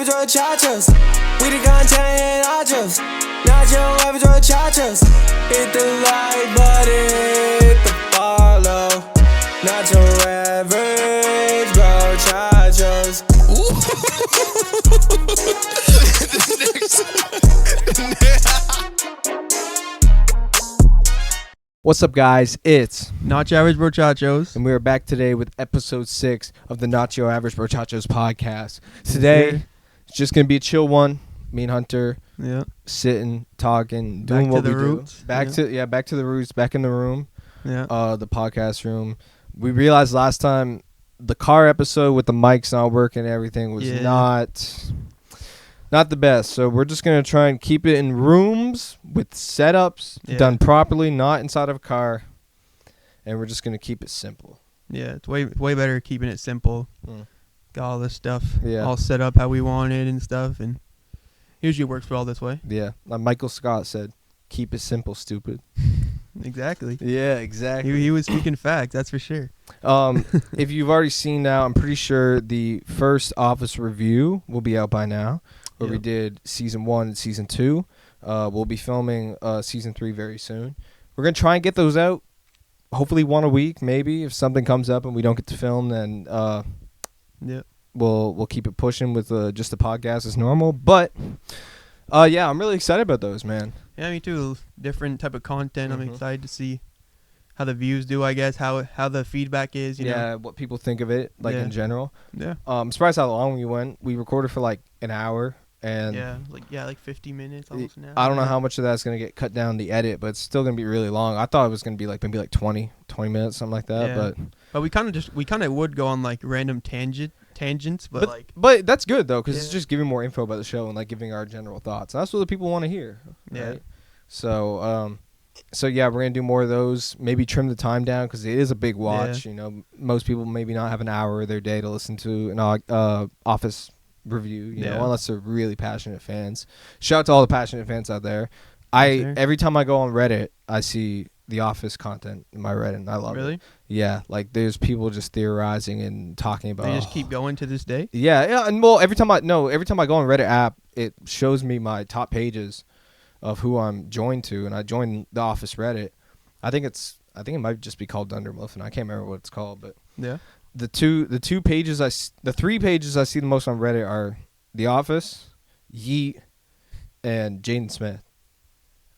average muchachos. We the content and nachos. Not your average muchachos. Hit the like button, hit the follow. Not your average muchachos. What's up, guys? It's Not Your Average Brochachos. and we are back today with episode 6 of the Not Your Average Brochachos podcast. Today, it's just gonna be a chill one. Me and Hunter, sitting, talking, doing what we do. Back to the roots. Back in the room. The podcast room. We realized last time the car episode with the mics not working and everything was not the best. So we're just going to try and keep it in rooms with setups done properly, not inside of a car. And we're just going to keep it simple. Yeah, it's way better keeping it simple. Got all this stuff all set up how we want it and stuff. And usually works well this way. Yeah. Like Michael Scott said, keep it simple, stupid. Exactly. Yeah, exactly. He was speaking facts, that's for sure. If you've already seen now, I'm pretty sure the first Office review will be out by now. Where we did season 1 and season 2. We'll be filming season 3 very soon. We're gonna try and get those out. Hopefully one a week, maybe. If something comes up and we don't get to film, then we'll keep it pushing with just the podcast as normal. But I'm really excited about those, man. Yeah, me too. Different type of content. I'm excited to see how the views do. I guess how the feedback is. You know? What people think of it, in general. Yeah. I'm surprised how long we went. We recorded for like an hour. And like 50 minutes, almost an hour. I don't know how much of that's going to get cut down the edit, but it's still going to be really long. I thought it was going to be maybe 20 minutes, something like that. Yeah. But we kind of would go on like random tangents, but that's good though, because it's just giving more info about the show and like giving our general thoughts. And that's what the people want to hear. Yeah. Right? So we're going to do more of those. Maybe trim the time down because it is a big watch. Yeah. You know, most people maybe not have an hour of their day to listen to an Office review, you know, unless they're really passionate fans. Shout out to all the passionate fans out there. Every time I go on Reddit, I see the Office content in my Reddit, and I love it. Really? Yeah, like there's people just theorizing and talking about. They just keep going to this day. Yeah, and well, every time I go on Reddit app, it shows me my top pages of who I'm joined to, and I joined the Office Reddit. I think it might just be called Dunder Mifflin. I can't remember what it's called, but yeah. The three pages I see the most on Reddit are The Office, Yeet, and Jaden Smith.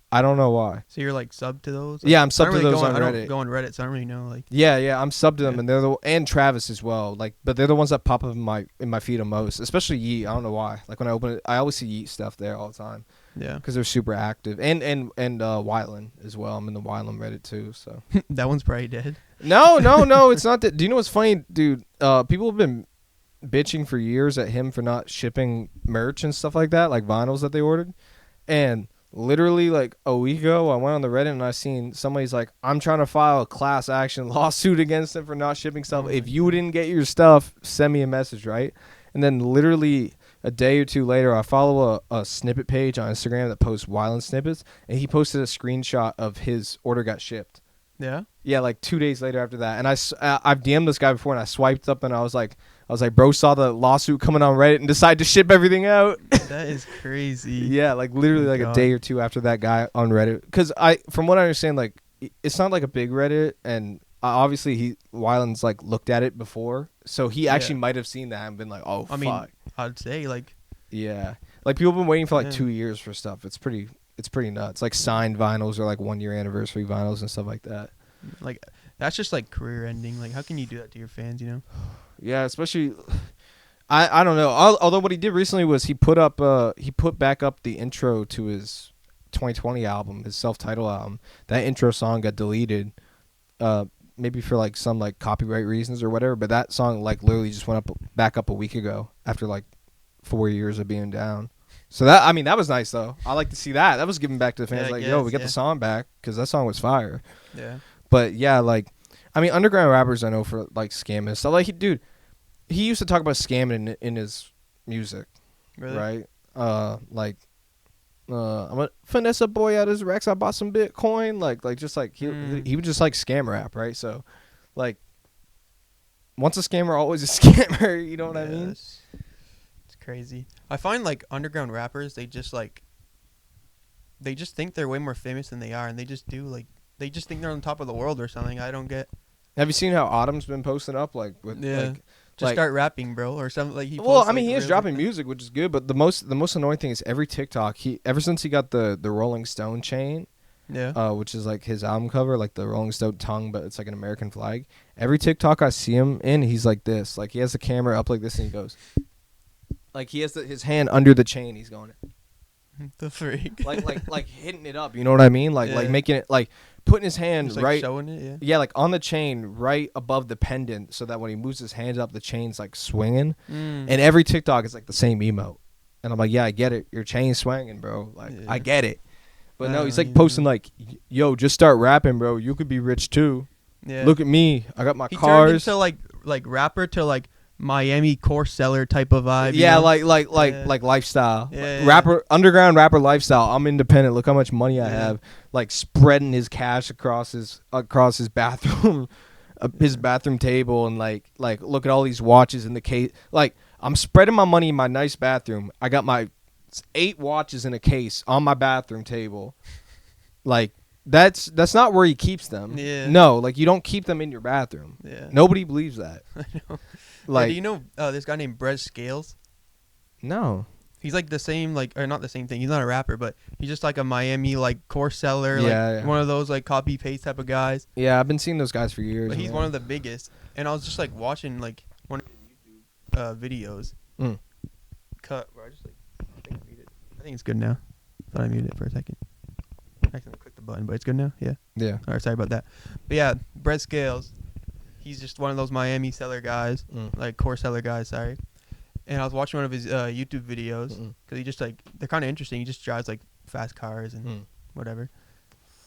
I don't know why. So you're like sub to those? Yeah, I'm sub to those on Reddit. I don't go on Reddit, so I don't really know. Like. Yeah, I'm sub to them, and and Travis as well. But they're the ones that pop up in my feed the most, especially Yeet. I don't know why. Like when I open it, I always see Yeet stuff there all the time. Yeah, because they're super active, and Wyland as well. I'm in the Wyland Reddit too. So that one's probably dead. No, it's not that. Do you know what's funny, dude? People have been bitching for years at him for not shipping merch and stuff like that, like vinyls that they ordered. And literally like a week ago, I went on the Reddit and I seen somebody's like, I'm trying to file a class action lawsuit against him for not shipping stuff. If you didn't get your stuff, send me a message, right? And then literally a day or two later, I follow a snippet page on Instagram that posts Wyland snippets, and he posted a screenshot of his order got shipped. Yeah? Yeah, like 2 days later after that. And I've DM'd this guy before, and I swiped up, and I was like, bro saw the lawsuit coming on Reddit and decided to ship everything out. That is crazy. Yeah, like literally a day or two after that guy on Reddit. Because from what I understand, like it's not like a big Reddit, and obviously Wyland's like looked at it before, so he actually might have seen that and been like, oh, fuck. Mean, I'd say like. Yeah, like people have been waiting for like 2 years for stuff. It's pretty nuts. Like signed vinyls or like 1 year anniversary vinyls and stuff like that. Like that's just like career ending. Like how can you do that to your fans, you know? Yeah, especially I don't know. Although what he did recently was he put back up the intro to his 2020 album, his self-titled album. That intro song got deleted maybe for like some like copyright reasons or whatever, but that song like literally just went back up a week ago after like 4 years of being down. So that was nice though. I like to see that. That was giving back to the fans. Yo, we got the song back because that song was fire. Yeah. But yeah, like, I mean, underground rappers I know for like scamming stuff. Like, he used to talk about scamming in his music. Really? Right? I'm gonna finesse a boy out his Rex. I bought some Bitcoin. He would just like scam rap, right? So, like, once a scammer, always a scammer. You know what I mean? It's crazy. I find like underground rappers, they just think they're way more famous than they are, and they just think they're on top of the world or something. I don't get. Have you seen how Autumn's been posting up like just start rapping, bro, or something like he. Well, posts, I mean, like, he is reels dropping like that. music, which is good. But the most annoying thing is every TikTok ever since he got the Rolling Stone chain, which is like his album cover, like the Rolling Stone tongue, but it's like an American flag. Every TikTok I see him in, he's like this, like he has the camera up like this, and he goes, like he has his hand under the chain. He's going The freak. like hitting it up. You know what I mean? Like making it like putting his hand Just, like, right, showing it, yeah, like on the chain right above the pendant, so that when he moves his hands up, the chain's like swinging. And every TikTok is like the same emote, and I'm like, yeah, I get it. Your chain's swinging, bro. Like I get it. But no, he's like posting like, yo, just start rapping, bro. You could be rich too. Yeah. Look at me. I got my He cars. turned into like rapper to like Miami course seller type of vibe. Yeah, you know? like lifestyle. Yeah, Like, rapper, underground rapper lifestyle. I'm independent. Look how much money I Yeah. have. Like spreading his cash across his bathroom, his bathroom table, and like look at all these watches in the case. Like I'm spreading my money in my nice bathroom. I got my 8 watches in a case on my bathroom table. Like that's not where he keeps them. Yeah. No, like you don't keep them in your bathroom. Yeah. Nobody believes that. I know. Like Do you know this guy named Brez Scales? no. He's like the same, like, or not the same thing. He's not a rapper, but he's just like a Miami like course seller, Yeah. one of those like copy paste type of guys. Yeah, I've been seeing those guys for years. But he's man. one of the biggest. And I was just like watching like one of his YouTube videos. Cut where I just like I think I muted. I think it's good now. Thought I muted it for a second. I accidentally clicked the button, but it's good now. Yeah. Yeah. All right, sorry about that. But yeah, Brett Scales, he's just one of those Miami seller guys, like core seller guys. Sorry. And I was watching one of his YouTube videos because he just like they're kind of interesting. He just drives like fast cars and whatever.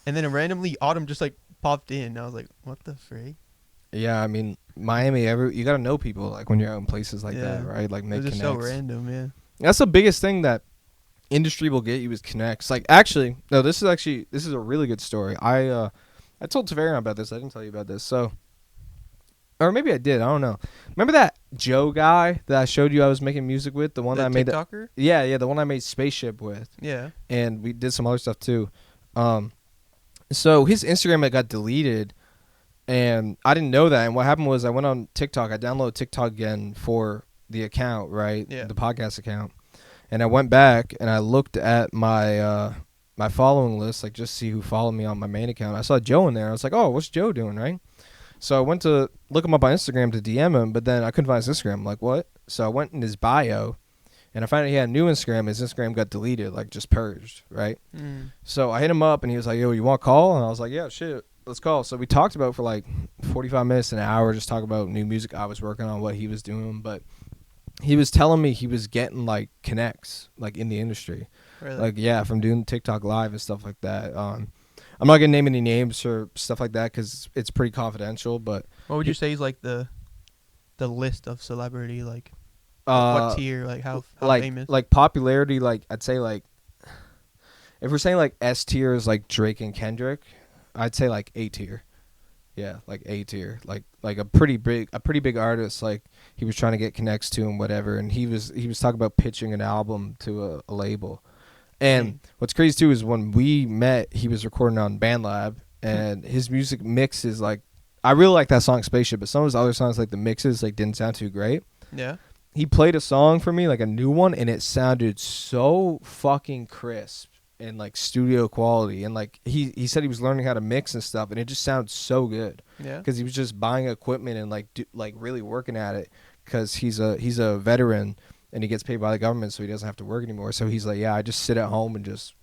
And then randomly Autumn just like popped in. I was like, what the freak? Yeah, I mean Miami. You gotta know people like when you're out in places like that, right? Like make It was just connects. so random, yeah. That's the biggest thing that industry will get you is connects. Like actually, no, this is a really good story. I told Tavarian about this. I didn't tell you about this. So, or maybe I did. I don't know. Remember that Joe guy that I showed you I was making music with? The one that I made. TikToker? Yeah, the one I made Spaceship with. Yeah. And we did some other stuff too. So his Instagram got deleted, and I didn't know that. And what happened was I went on TikTok. I downloaded TikTok again for the account, right? Yeah. The podcast account. And I went back and I looked at my my following list, like just see who followed me on my main account. I saw Joe in there. I was like, oh, what's Joe doing, right? So I went to look him up on Instagram to DM him, but then I couldn't find his Instagram. I'm like, what? So I went in his bio, and I found out he had a new Instagram. His Instagram got deleted, like just purged, right? So I hit him up, and he was like, yo, you want to call? And I was like, yeah, shit, let's call. So we talked about for like 45 minutes, an hour, just talk about new music I was working on, what he was doing. But he was telling me he was getting like connects, like in the industry. Really? Like, yeah, from doing TikTok live and stuff like that. I'm not going to name any names or stuff like that because it's pretty confidential, but What would you say is like the list of celebrity, like what tier, like how famous? Like popularity, like I'd say like if we're saying like S tier is like Drake and Kendrick, I'd say like A tier. Yeah, like A tier, like a pretty big artist. Like he was trying to get connects to and whatever, and he was talking about pitching an album to a label. And what's crazy too is when we met, he was recording on BandLab, and his music mix is like, I really like that song Spaceship, but some of his other songs, like the mixes, like didn't sound too great. Yeah. He played a song for me, like a new one, and it sounded so fucking crisp and like studio quality. And like he said he was learning how to mix and stuff, and it just sounds so good. Yeah. Because he was just buying equipment and like really working at it. Because he's a veteran and he gets paid by the government, so he doesn't have to work anymore. So he's like, yeah, I just sit at home and just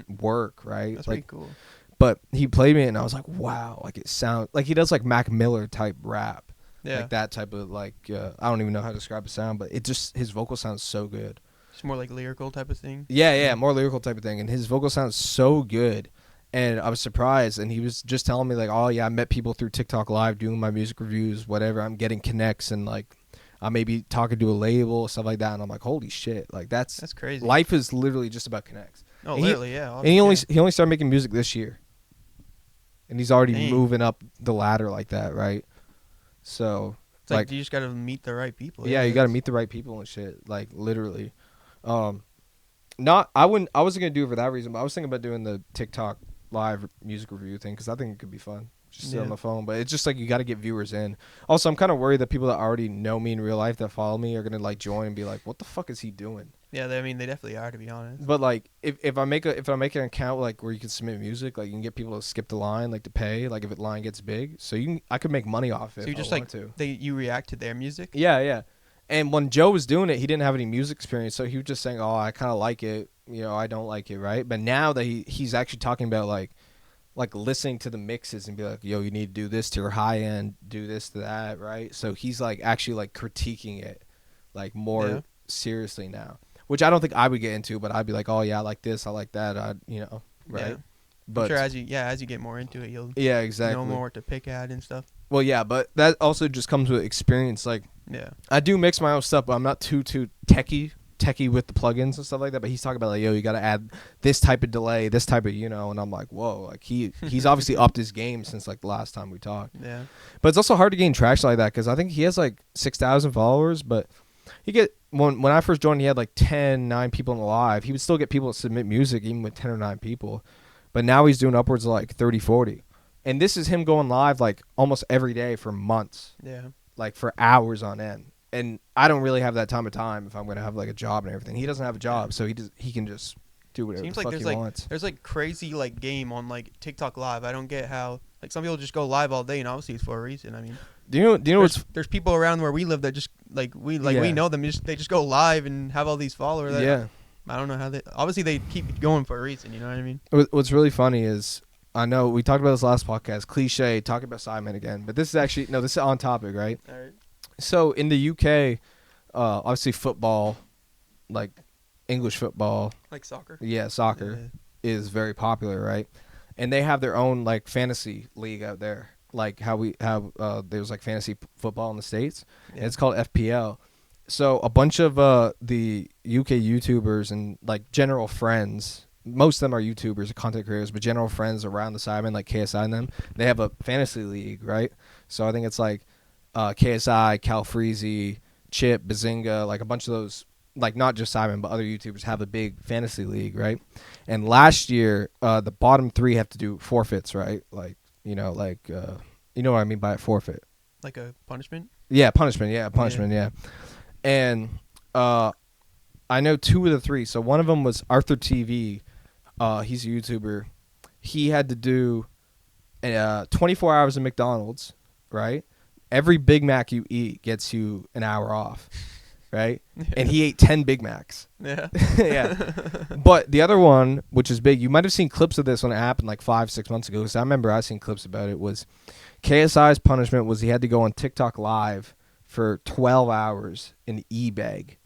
work, right? That's like, pretty cool. But he played me, and I was like, wow, like it sounds like he does like Mac Miller type rap. Yeah. Like that type of like I don't even know how to describe the sound, but it just his vocal sounds so good. It's more like lyrical type of thing. Yeah, more lyrical type of thing, and his vocal sounds so good, and I was surprised. And he was just telling me like, oh yeah, I met people through TikTok Live doing my music reviews, whatever. I'm getting connects, and like I may be talking to a label, stuff like that. And I'm like, holy shit, like that's crazy. Life is literally just about connects. Oh, and literally, yeah. And he only started making music this year, and he's already moving up the ladder like that, right? So It's like you just gotta meet the right people. Yeah, you gotta meet the right people and shit. Like literally. I wasn't gonna do it for that reason, but I was thinking about doing the TikTok live music review thing because I think it could be fun. Just sit on the phone, but it's just like you got to get viewers in. Also, I'm kind of worried that people that already know me in real life that follow me are gonna like join and be like, "What the fuck is he doing?" Yeah, they definitely are, to be honest. But like, if I make an account like where you can submit music, like you can get people to skip the line, like to pay, like if the line gets big, so I could make money off it. So you just like you react to their music. Yeah, yeah. And when Joe was doing it, he didn't have any music experience, so he was just saying, "Oh, I kind of like it, I don't like it, right?" But now that he's actually talking about like listening to the mixes and be like, "Yo, you need to do this to your high end, do this to that," right? So he's like actually like critiquing it like more seriously now, which I don't think I would get into, but I'd be like, "Oh yeah, I like this, I like that," right? Yeah. But I'm sure as you get more into it, you'll exactly know more what to pick at and stuff. Well, yeah, but that also just comes with experience. Like, I do mix my own stuff, but I'm not too techie with the plugins and stuff like that. But he's talking about like, yo, you got to add this type of delay, this type of, and I'm like, whoa, like he's obviously upped his game since like the last time we talked. Yeah. But it's also hard to gain traction like that because I think he has like 6,000 followers, but when I first joined, he had like 9 people in the live. He would still get people to submit music even with 10 or 9 people. But now he's doing upwards of like 30, 40. And this is him going live like almost every day for months. Yeah. Like for hours on end. And I don't really have that time if I'm going to have like a job and everything. He doesn't have a job, so he can just do whatever the fuck he wants. There's like crazy like game on like TikTok live. I don't get how like some people just go live all day, and obviously it's for a reason. I mean, do you know there's people around where we live that just we know them. They just go live and have all these followers. I don't know how they keep going for a reason. You know what I mean? What's really funny is I know we talked about this last podcast. Cliche talking about Simon again, but this is actually this is on topic, right? All right. So in the UK, obviously football, like English football, like soccer. Yeah, soccer is very popular, right? And they have their own like fantasy league out there, like how we have there's like fantasy football in the States. Yeah. And it's called FPL. So a bunch of the UK YouTubers and like general friends, most of them are YouTubers or content creators, but general friends around the Simon, like KSI and them, they have a fantasy league, right? So I think it's like KSI, Cal Freezy, Chip, Bazinga, like a bunch of those, like not just Simon, but other YouTubers have a big fantasy league, right? And last year, the bottom 3 have to do forfeits, right? Like, you know what I mean by a forfeit. Like a punishment? Yeah, punishment, yeah. And I know 2 of the 3. So one of them was Arthur TV. He's a YouTuber. He had to do 24 hours of McDonald's, right? Every Big Mac you eat gets you an hour off, right? And he ate 10 Big Macs. Yeah. Yeah. But the other one, which is big, you might have seen clips of this on an app in like 5-6 months ago. Because I remember I seen clips about it. Was KSI's punishment was he had to go on TikTok live for 12 hours and e-beg.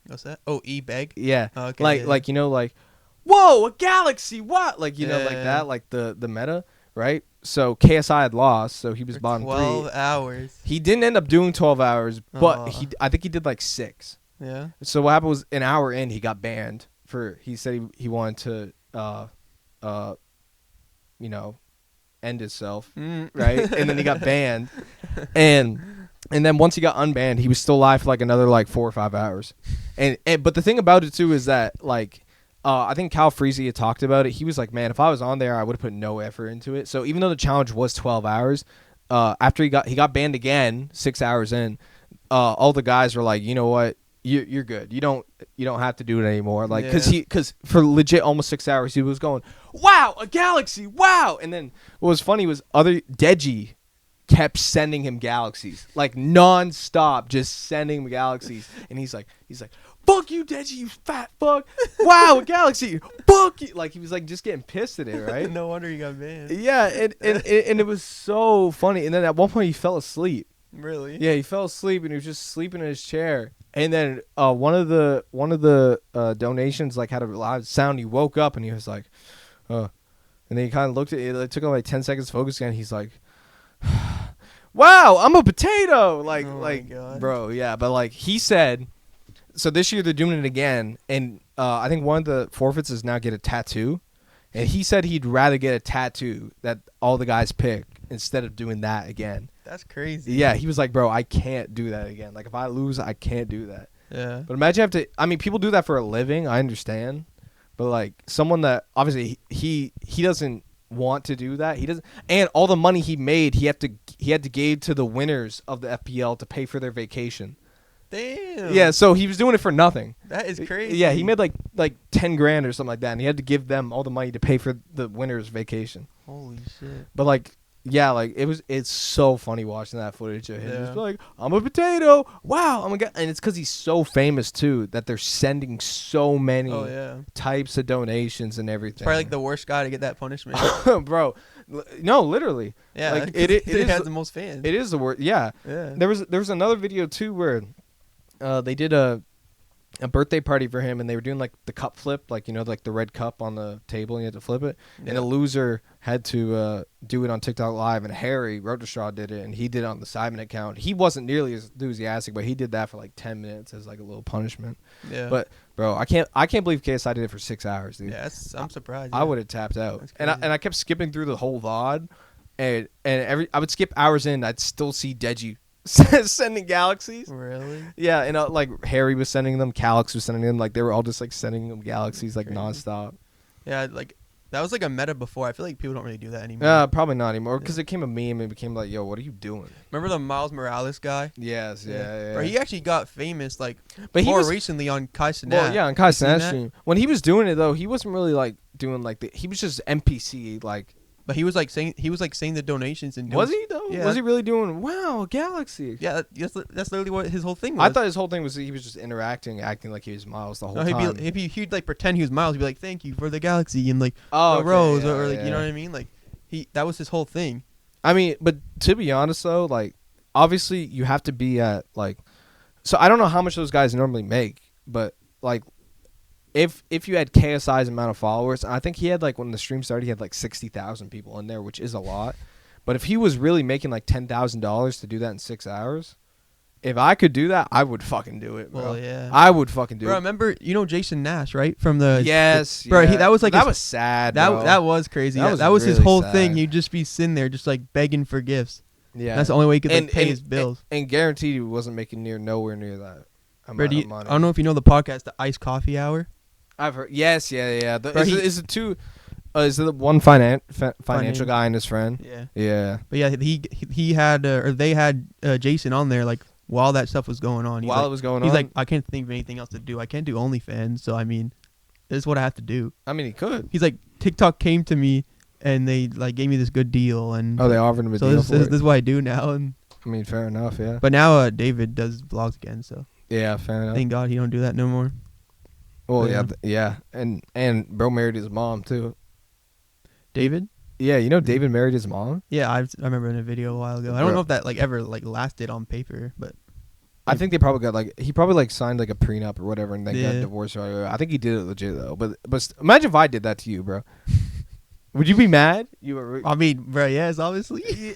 What's that? Oh, e-beg? Yeah. Oh, okay, like, whoa, a galaxy, what? Like, like that, like the meta, right? So KSI had lost, so he was for bottom 12 hours. He didn't end up doing 12 hours, but I think he did like 6. Yeah. So what happened was an hour in, he got banned he said he wanted to, end himself, right? And then he got banned, and then once he got unbanned, he was still live for like another like 4 or 5 hours, and but the thing about it too is that like. I think Cal Freezy had talked about it. He was like, man, if I was on there, I would have put no effort into it. So even though the challenge was 12 hours, after he got banned again, 6 hours in, all the guys were like, you know what, you're good. You don't have to do it anymore. Like, because for legit almost 6 hours, he was going, wow, a galaxy, wow. And then what was funny was Deji kept sending him galaxies, like nonstop, just sending him galaxies. And he's like, fuck you, Deji, you fat fuck. Wow, a galaxy. Fuck you. Like, he was like just getting pissed at it, right? No wonder he got banned. Yeah, and it was so funny. And then at one point he fell asleep. Really? Yeah, he fell asleep and he was just sleeping in his chair. And then one of the donations like had a loud sound. He woke up and he was like, and then he kind of looked at it. It took him like 10 seconds to focus again. He's like, wow, I'm a potato. Like, oh my God. Bro, yeah. But like he said. So this year they're doing it again, and I think one of the forfeits is now get a tattoo, and he said he'd rather get a tattoo that all the guys pick instead of doing that again. That's crazy. Yeah, he was like, bro, I can't do that again. Like, if I lose, I can't do that. Yeah. But imagine have to. I mean, people do that for a living. I understand, but like someone that obviously he doesn't want to do that. He doesn't, and all the money he made, he had to give to the winners of the FPL to pay for their vacation. Damn. Yeah, so he was doing it for nothing. That is crazy. Yeah, he made like 10 grand or something like that, and he had to give them all the money to pay for the winners' vacation. Holy shit. But like, yeah, like it's so funny watching that footage of him. Yeah. Just like, I'm a potato. Wow, I'm a guy, and it's because he's so famous too that they're sending so many types of donations and everything. It's probably like the worst guy to get that punishment. Bro. No, literally. Yeah, like it has the most fans. It is the worst. Yeah. There was another video too where they did a birthday party for him, and they were doing like the cup flip, like, you know, like the red cup on the table and you had to flip it. And a loser had to do it on TikTok Live, and Harry Rotestraw did it, and he did it on the Simon account. He wasn't nearly as enthusiastic, but he did that for like 10 minutes as like a little punishment. Yeah. But bro, I can't believe KSI did it for 6 hours, dude. Yeah, I'm surprised. I would have tapped out. And I kept skipping through the whole VOD, and I would skip hours in, I'd still see Deji sending galaxies. Really? Yeah, and like Harry was sending them, Calix was sending them, like they were all just like sending them galaxies like nonstop. Yeah, like that was like a meta before. I feel like people don't really do that anymore. Probably not anymore because it became a meme and it became like, yo, what are you doing? Remember the Miles Morales guy? Yes, yeah. Bro, he actually got famous like but more recently on Kai Cenat. Well, yeah, on Kai Cenat stream. When he was doing it though, he wasn't really like doing like he was just NPC like. But he was like saying the donations and was he though? Yeah. Was he really doing a galaxy? Yeah, that's literally what his whole thing was. I thought his whole thing was he was just interacting, acting like he was Miles the whole time. He'd like pretend he was Miles. He'd be like, "Thank you for the galaxy," and like the rose, or like you know what I mean. Like that was his whole thing. I mean, but to be honest though, like obviously you have to be at like, so I don't know how much those guys normally make, but like. If you had KSI's amount of followers, I think he had like when the stream started, he had like 60,000 people in there, which is a lot. But if he was really making like $10,000 to do that in 6 hours, if I could do that, I would fucking do it, bro. Well, yeah. I would fucking do it. Bro, remember, you know Jason Nash, right? From the bro. That was like that was sad. That was crazy. That was his really whole sad. thing. He'd just be sitting there, just like begging for gifts. Yeah, that's the only way he could like, pay his bills. And guaranteed he wasn't making nowhere near that amount of money. I don't know if you know the podcast, the Iced Coffee Hour. I've heard. Yes, yeah. Bro, is it two? Is it the one financial guy and his friend? Yeah. But yeah, he had or they had Jason on there like while that stuff was going on. While it was going on, he's like, I can't think of anything else to do. I can't do OnlyFans, so I mean, this is what I have to do. I mean, he could. He's like, TikTok came to me and they like gave me this good deal, and they offered him a deal. So this is what I do now. And I mean, fair enough, yeah. But now David does vlogs again, so yeah, fair enough. Thank God he don't do that no more. Well, yeah, and bro married his mom too. David? Yeah, you know David married his mom. Yeah, I remember in a video a while ago. I don't know if that like ever like lasted on paper, but I think they probably got like he probably like signed like a prenup or whatever, and they got divorced. I think he did it legit though. But imagine if I did that to you, bro. Would you be mad? I mean, bro, yes, obviously.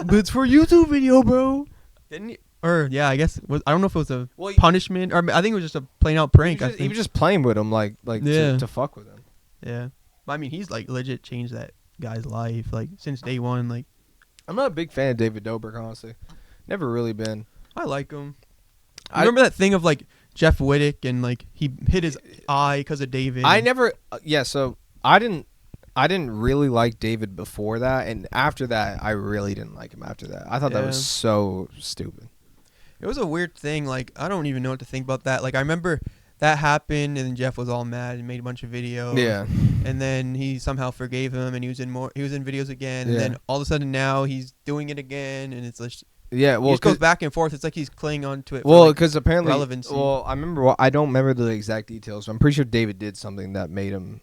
But it's for a YouTube video, bro. Didn't you? Or yeah, I guess I don't know if it was a punishment or I think it was just a plain out prank. He was just playing with him, like to fuck with him. Yeah, but I mean, he's like legit changed that guy's life, like since day one. Like, I'm not a big fan of David Dobrik, honestly. Never really been. I like him. I remember that thing of like Jeff Wittick and like he hit his eye because of David. I never. So I didn't really like David before that, and after that, I really didn't like him. After that, I thought that was so stupid. It was a weird thing. Like, I don't even know what to think about that. Like, I remember that happened, and then Jeff was all mad and made a bunch of videos. Yeah. And then he somehow forgave him, and he was in videos again. And then all of a sudden now he's doing it again, and it's like he just goes back and forth. It's like he's clinging on to it. Well, because apparently, relevancy. Well, I remember. I don't remember the exact details. But I'm pretty sure David did something that made him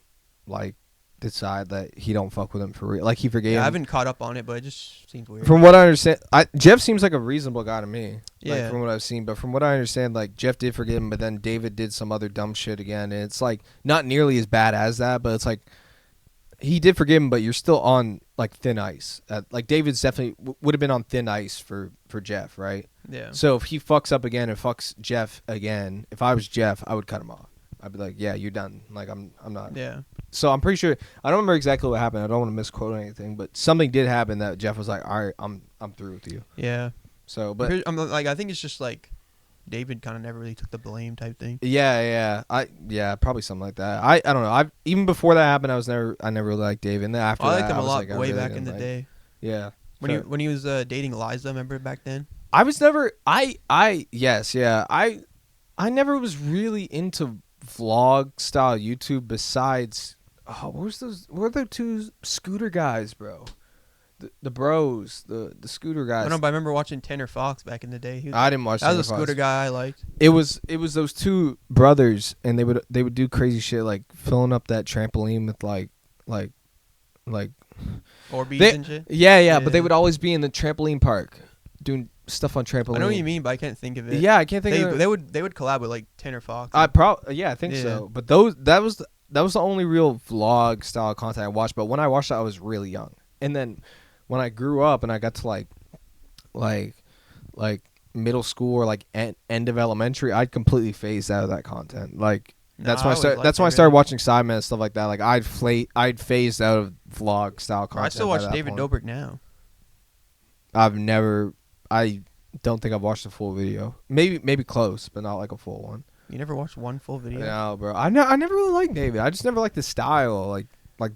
like decide that he don't fuck with him for real. Like he forgave him. I haven't caught up on it, but it just seems weird. From what I understand, Jeff seems like a reasonable guy to me. Yeah. Like, from what I've seen, but from what I understand, like Jeff did forgive him, but then David did some other dumb shit again, and it's like not nearly as bad as that, but it's like he did forgive him, but you're still on like thin ice. Like David's definitely would have been on thin ice for Jeff, right? Yeah. So if he fucks up again and fucks Jeff again, if I was Jeff, I would cut him off. I'd be like, yeah, you're done. Like I'm not. Yeah. So I'm pretty sure I don't remember exactly what happened. I don't want to misquote anything, but something did happen that Jeff was like, all right, I'm through with you. Yeah. So, but I'm like, I think it's just like David kind of never really took the blame type thing. yeah, probably something like that. I don't know. I even before that happened, I never really liked David. And then after I that, liked him I a was lot like, I way really back in didn't the like- day. Yeah. When he was dating Liza, remember back then? I was never I never was really into vlog style YouTube besides what were the two scooter guys, bro? The bros, the scooter I guys. don't know, but I remember watching Tanner Fox back in the day. I didn't watch That was a Tanner Fox. scooter guy I liked. It was those two brothers, and they would do crazy shit like filling up that trampoline with like Orbeez and shit. yeah, but they Yeah. would always be in the trampoline park doing stuff on trampoline. I know what you mean, but I can't think of it. Yeah, I can't think of it. They would collab with like Tanner Fox. I think Yeah. so. But that was the only real vlog style content I watched. But when I watched it, I was really young. And then when I grew up and I got to like middle school or like end of elementary, I'd completely phased out of that content. Like that's when I started. That's when I started watching Sidemen and stuff like that. Like I'd phased out of vlog style content. I still by watch that David point. Dobrik now. I don't think I've watched a full video. Maybe close, but not like a full one. You never watched one full video? No, bro. I never really liked David. I just never liked the style. Like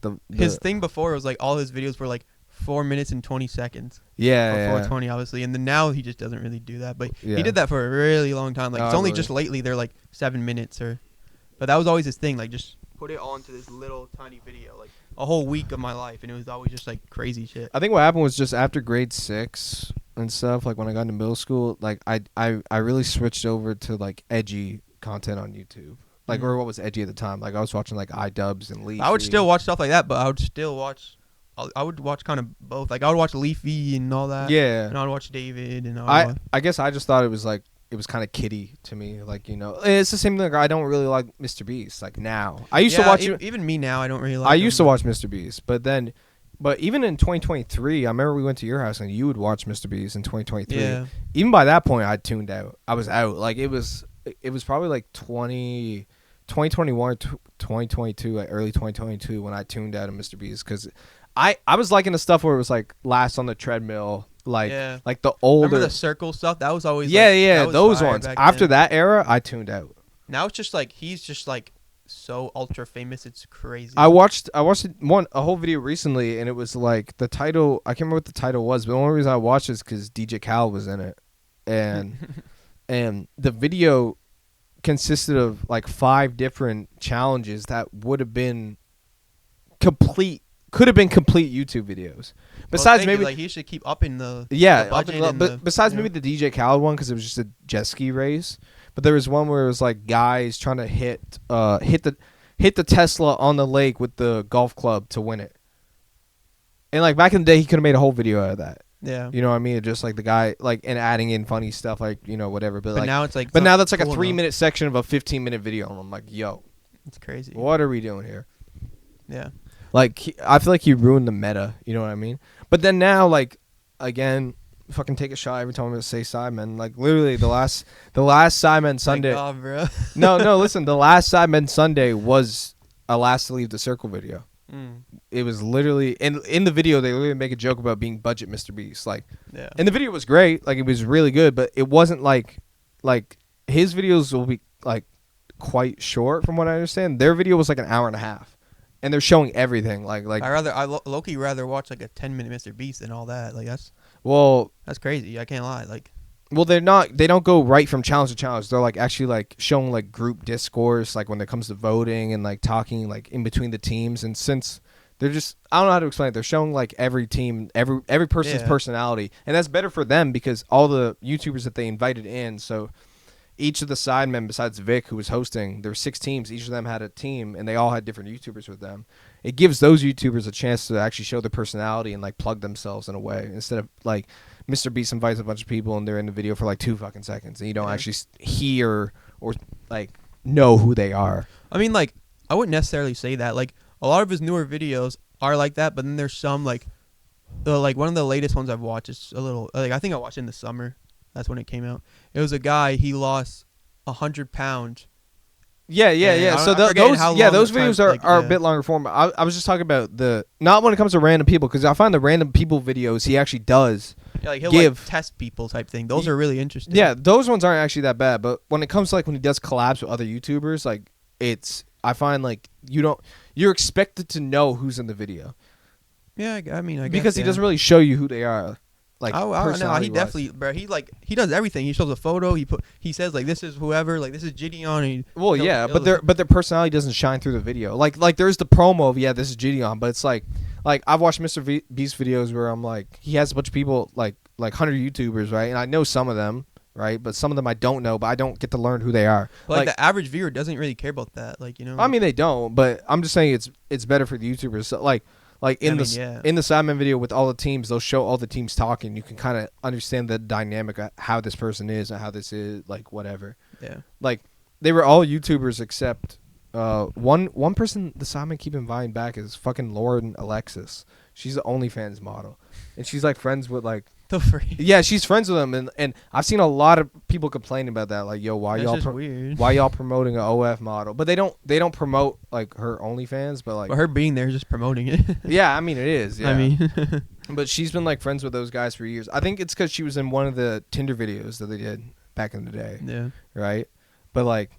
the His thing before was like all his videos were like 4 minutes and 20 seconds. yeah, Or yeah. 420, obviously. And then now he just doesn't really do that. But Yeah. he did that for a really long time. Like Oh, it's only really? just lately they're like 7 minutes or. But that was always his thing. Like just put it all into this little tiny video. Like a whole week of my life, and it was always just like crazy shit. I think what happened was just after grade 6 and stuff. Like when I got into middle school, like I really switched over to like edgy content on YouTube. Like or what was edgy at the time? Like I was watching like iDubbbz and Leafy. I would still watch stuff like that, but I would still watch. I would watch kind of both. Like I would watch Leafy and all that. Yeah. And I would watch David and all I that. guess I just thought it was kind of kiddie to me, like it's the same thing. Like, I don't really like Mr. Beast. Like now, I used to watch it. Even me now, I don't really like. I him, used to but- watch Mr. Beast, but even in 2023, I remember we went to your house and you would watch Mr. Beast in 2023. Yeah. Even by that point, I tuned out. I was out. Like it was probably like 2021 or 2022, like early 2022 when I tuned out of Mr. Beast because I was liking the stuff where it was like last on the treadmill. Like the older Remember the circle stuff? That was always yeah that was those fire ones back after then. that era I tuned out. Now it's just like he's just like so ultra famous. It's crazy. I watched a whole video recently and it was like the title, I can't remember what the title was, but the only reason I watched it is because DJ Khaled was in it and and the video consisted of like 5 different challenges that could have been complete YouTube videos. Besides maybe like he should keep upping the yeah, the budget and but besides you know. maybe the DJ Khaled one because it was just a jet ski race. But there was one where it was like guys trying to hit the Tesla on the lake with the golf club to win it. And like back in the day, he could have made a whole video out of that. Yeah. You know what I mean? It just like the guy like and adding in funny stuff like whatever. But like now it's like. but it's now not that's like a cool 3-minute section of a 15-minute video, and I'm like, yo, It's crazy. what are we doing here? Yeah. Like I feel like he ruined the meta. You know what I mean? But then now, like again, fucking take a shot every time I'm gonna say Sidemen. Like literally the last Sidemen Sunday. Thank God, bro. No, listen. The last Sidemen Sunday was a last to leave the circle video. Mm. It was literally in the video they literally make a joke about being budget Mr. Beast. Like, Yeah. and the video was great. Like it was really good, but it wasn't like his videos will be like quite short from what I understand. Their video was like an hour and a half. And they're showing everything, like. I low-key rather watch like a 10-minute Mr. Beast than all that. Like that's crazy. I can't lie. Like, well, they don't go right from challenge to challenge. They're like actually like showing like group discourse, like when it comes to voting and like talking like in between the teams. And since they're just, I don't know how to explain it. They're showing like every team, every person's Yeah. personality, and that's better for them because all the YouTubers that they invited in. So each of the sidemen, besides Vic, who was hosting, there were 6 teams. Each of them had a team, and they all had different YouTubers with them. It gives those YouTubers a chance to actually show their personality and like plug themselves in a way instead of like Mr. Beast invites a bunch of people and they're in the video for like 2 fucking seconds and you don't actually hear or like know who they are. I mean, like, I wouldn't necessarily say that. Like, a lot of his newer videos are like that, but then there's some like one of the latest ones I've watched is a little like I think I watched it in the summer. That's when it came out. It was a guy, he lost 100 pounds Yeah. I So I'm forgetting those how yeah long those the time- videos are, like, are a yeah. bit longer form. I was just talking about not when it comes to random people, because I find the random people videos he actually does. Yeah, like he'll give- like test people type thing. Those are really interesting. Yeah, those ones aren't actually that bad. But when it comes to like when he does collabs with other YouTubers, like I find like you're expected to know who's in the video Yeah, I mean, I guess, because he yeah. doesn't really show you who they are. Like No, he personality-wise. definitely, bro. He does everything. He shows a photo. He says like this is whoever, like this is Gideon. And Well, he'll- yeah, he'll- but their personality doesn't shine through the video. Like there's the promo of this is Gideon, but it's like I've watched Mr. Beast videos where I'm like he has a bunch of people like 100 YouTubers, right? And I know some of them, right? But some of them I don't know, but I don't get to learn who they are. But like the average viewer doesn't really care about that. Like, you know. I mean they don't, but I'm just saying it's better for the YouTubers. So, like in the Sidemen video with all the teams, they'll show all the teams talking. You can kind of understand the dynamic of how this person is and how this is, like whatever. Yeah. Like they were all YouTubers except one person the Sidemen keep inviting back is fucking Lauren Alexis. She's the OnlyFans model, and she's like friends with like The free. yeah, she's friends with them, and I've seen a lot of people complaining about that. Like, yo, why That's y'all just weird. why y'all promoting an OF model? But they don't promote like her OnlyFans, but like But her being there is just promoting it. yeah, I mean it is. Yeah. I mean, but she's been like friends with those guys for years. I think it's because she was in one of the Tinder videos that they did back in the day, yeah. right? But like,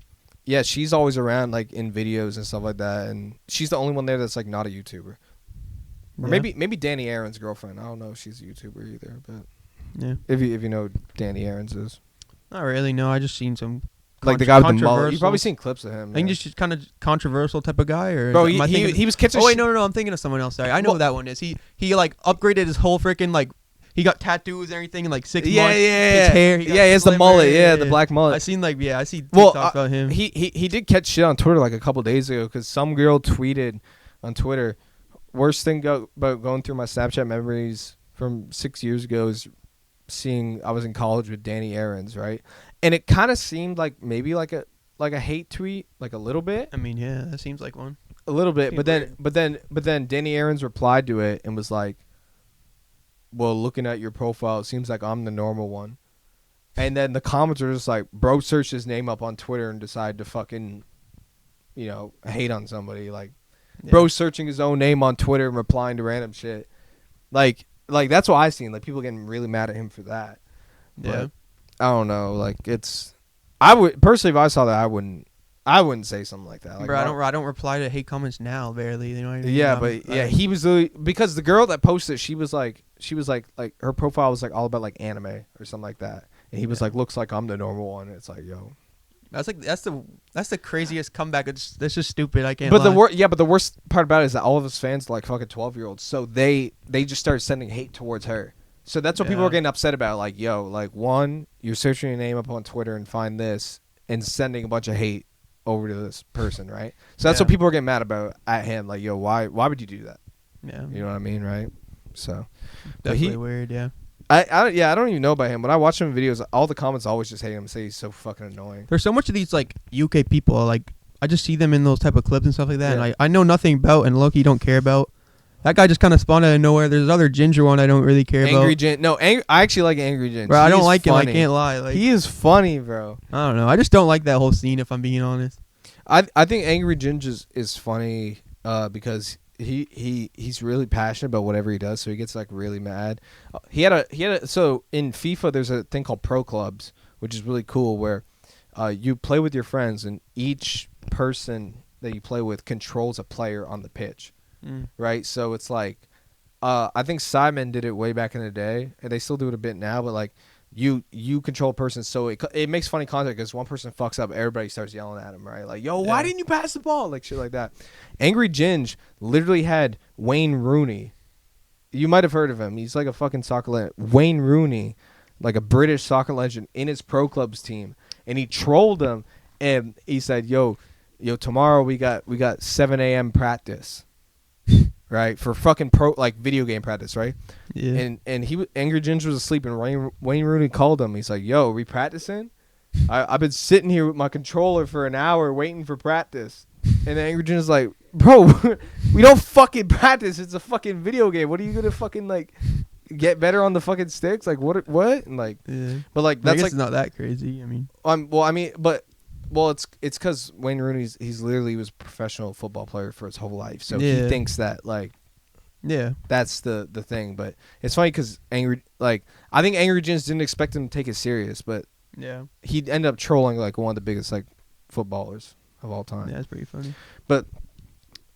yeah, she's always around like in videos and stuff like that, and she's the only one there that's like not a YouTuber. Or Yeah. maybe Danny Aaron's girlfriend. I don't know if she's a YouTuber either, but Yeah. if you know who Danny Aaron's is. Not really. No, I just seen some. Like the guy with the mullet. controversial- You've probably seen clips of him. I think yeah. just kind of controversial type of guy, or Bro, am I thinking- he was catching Oh wait, shit- no, I'm thinking of someone else. Sorry, I know Well- who that one is. He like upgraded his whole freaking like. He got tattoos and everything in like 6 Yeah, months. yeah, His hair. He got yeah, he has the slimmer, mullet. Yeah, the black I mullet. seen like I see TikToks Well, about him. He did catch shit on Twitter like a couple days ago because some girl tweeted on Twitter, worst thing about going through my Snapchat memories from 6 years ago is seeing I was in college with Danny Aaron's, right? And it kind of seemed like maybe like a hate tweet, like a little bit. I mean, yeah, that seems like one. A little bit, Seems but then Danny Aaron's replied to it and was like, "Well, looking at your profile, it seems like I'm the normal one." And then the comments are just like, "Bro, searched his name up on Twitter and decided to fucking, hate on somebody." Like, Yeah. bro, searching his own name on Twitter and replying to random shit. Like that's what I seen. Like people getting really mad at him for that. Yeah. But I don't know. Like I would personally, if I saw that, I wouldn't say something like that. Like, Bro, I don't reply to hate comments now barely. You know what I mean? yeah, I'm, but yeah, like- he was because the girl that posted, she was like her profile was like all about like anime or something like that, and he was Yeah. like, looks like I'm the normal one. It's like, yo, That's the craziest comeback. That's just stupid. I can't. but lie. the worst part about it is that all of his fans are like fucking 12-year-olds, so they just started sending hate towards her. So that's what people Yeah. are getting upset about. Like, yo, like one, you're searching your name up on Twitter and find this and sending a bunch of hate over to this person, right? So that's Yeah. what people are getting mad about at him. Like, yo, why would you do that? Yeah. You know what I mean, right? So but Definitely he- weird. Yeah. I don't even know about him. When I watch him in videos, all the comments always just hate him. Say he's so fucking annoying. There's so much of these like UK people. Like I just see them in those type of clips and stuff like that, Yeah. and I know nothing about and low-key don't care about. That guy just kind of spawned out of nowhere. There's other ginger one I don't really care Angry about. Jin. No, I actually like Angry Jin. Bro, I don't He's like him. I funny. can't lie. Like He is funny, bro. I don't know. I just don't like that whole scene. If I'm being honest. I think Angry Jin is funny because he's really passionate about whatever he does, so he gets like really mad. He had a so in FIFA there's a thing called Pro Clubs, which is really cool where you play with your friends and each person that you play with controls a player on the pitch. Right, so it's like, I think Simon did it way back in the day, and they still do it a bit now. But like, you control a person, so it makes funny content because one person fucks up, everybody starts yelling at him, right? Like, yo, why Yeah. didn't you pass the ball? Like shit like that. Angry Ginge literally had Wayne Rooney. You might have heard of him. He's like a fucking soccer legend. Wayne Rooney, like a British soccer legend, in his pro clubs team, and he trolled him, and he said, "Yo, tomorrow we got 7 a.m. practice." Right, for fucking pro like video game practice, right? Yeah. And Angry Ginger was asleep, and Wayne Rooney called him. He's like, "Yo, we practicing? I've been sitting here with my controller for an hour waiting for practice." And Angry Ginger's like, "Bro, we don't fucking practice. It's a fucking video game. What are you gonna fucking like get better on the fucking sticks? Like what? And like, Yeah. but like I that's guess like it's not that crazy. I mean. well, I mean, but Well, it's because Wayne Rooney's he's literally was a professional football player for his whole life, so he Yeah. thinks that like Yeah. that's the thing. But it's funny because I think Angry Jens didn't expect him to take it serious, but Yeah. he ended up trolling like one of the biggest like footballers of all time. Yeah, that's pretty funny. But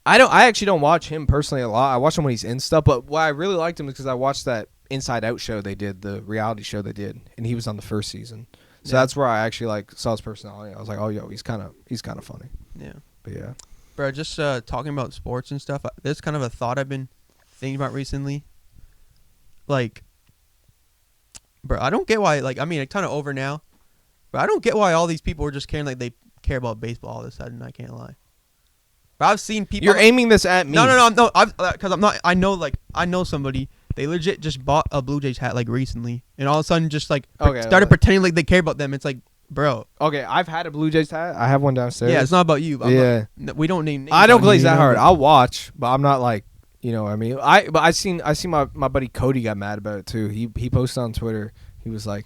I actually don't watch him personally a lot. I watch him when he's in stuff. But why I really liked him is because I watched that Inside Out show they did, the reality show they did, and he was on the first season. So Yeah. that's where I actually like saw his personality. I was like, oh, yo, he's kind of funny. Yeah. But yeah, Bro, just talking about sports and stuff, there's kind of a thought I've been thinking about recently. Like, bro, I don't get why, like, I mean, it's kind of over now, but I don't get why all these people are just caring like they care about baseball all of a sudden. I can't lie. But I've seen people. you're aiming this at me. No. Because I'm not. I know somebody. They legit just bought a Blue Jays hat like recently, and all of a sudden just like started pretending like they care about them. It's like, bro. Okay, I've had a Blue Jays hat. I have one downstairs. Yeah, it's not about you. Yeah. We don't name names. I don't on glaze here, that you know, hard. but- I'll watch, but I'm not like, you know what I mean? I seen my buddy Cody got mad about it too. He posted on Twitter. He was like,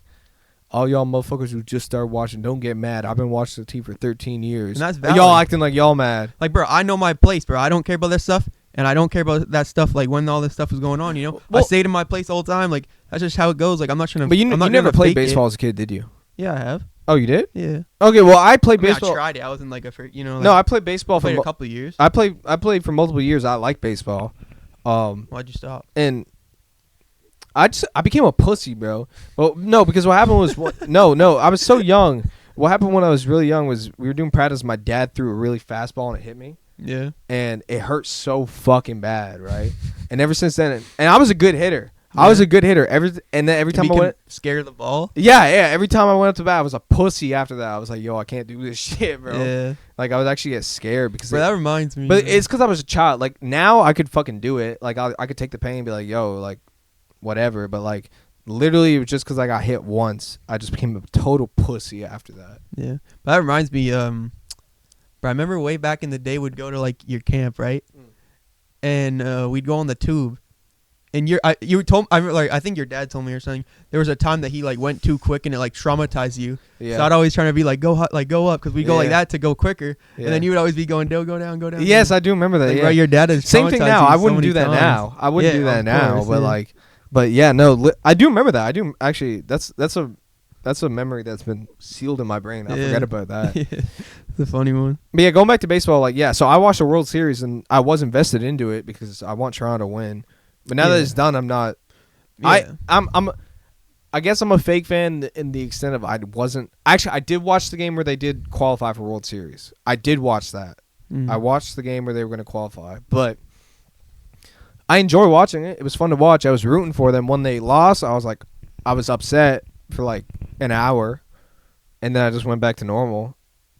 all y'all motherfuckers who just started watching, don't get mad. I've been watching the team for 13 years. And that's And valid. y'all acting like y'all mad. Like, bro, I know my place, bro. I don't care about that stuff, and I don't care about that stuff. Like when all this stuff is going on, you know, Well- I stayed in my place all the time. Like that's just how it goes. Like I'm not trying to. But you I'm not never gonna played fake it. baseball as a kid, did you? Yeah, I have. Oh, you did? Yeah. Okay, well, I played I mean, baseball. I tried it. I wasn't like Like, No, I played baseball I played for a couple of years. I played for multiple years. I like baseball. Why'd you stop? And I became a pussy, bro. Well, no, because what happened was no, I was so young. What happened when I was really young was we were doing practice. My dad threw a really fastball and it hit me, Yeah. and it hurt so fucking bad, right? And ever since then, and I was a good hitter. I was a good hitter. Every time I went, scared of the ball. yeah. Every time I went up to bat, I was a pussy. After that, I was like, yo, I can't do this shit, bro. Yeah. Like I was actually get scared because. Bro, that reminds me. But man. it's because I was a child. Like now, I could fucking do it. Like I could take the pain and be like, "Yo, like, whatever." But like, literally, it was just because I got hit once. I just became a total pussy after that. Yeah. But that reminds me. Bro, I remember way back in the day, we'd go to like your camp, right? And we'd go on the tube. And you told I think your dad told me or something. There was a time that he like went too quick and it like traumatized you. Yeah. So I'd always try to be like go up because we go like Yeah. that to go quicker. Yeah. And then you would always be going go down. Yes, I do remember that. Like, yeah. bro, your dad is Same thing traumatized now. you I so wouldn't many do that times. now. I wouldn't Yeah, do that of now. course, But yeah. like, but yeah, no, I do remember that. I do actually. That's a memory that's been sealed in my brain. I Yeah. forgot about that. It's a funny one. But yeah, going back to baseball, like yeah. So I watched the World Series and I was invested into it because I want Toronto to win. But now that Yeah. it's done, I'm not. Yeah. I guess I'm a fake fan in the extent of I wasn't actually. I did watch the game where they did qualify for World Series. I did watch that. Mhm. I watched the game where they were going to qualify, but I enjoy watching it. It was fun to watch. I was rooting for them. When they lost, I was upset for like an hour, and then I just went back to normal.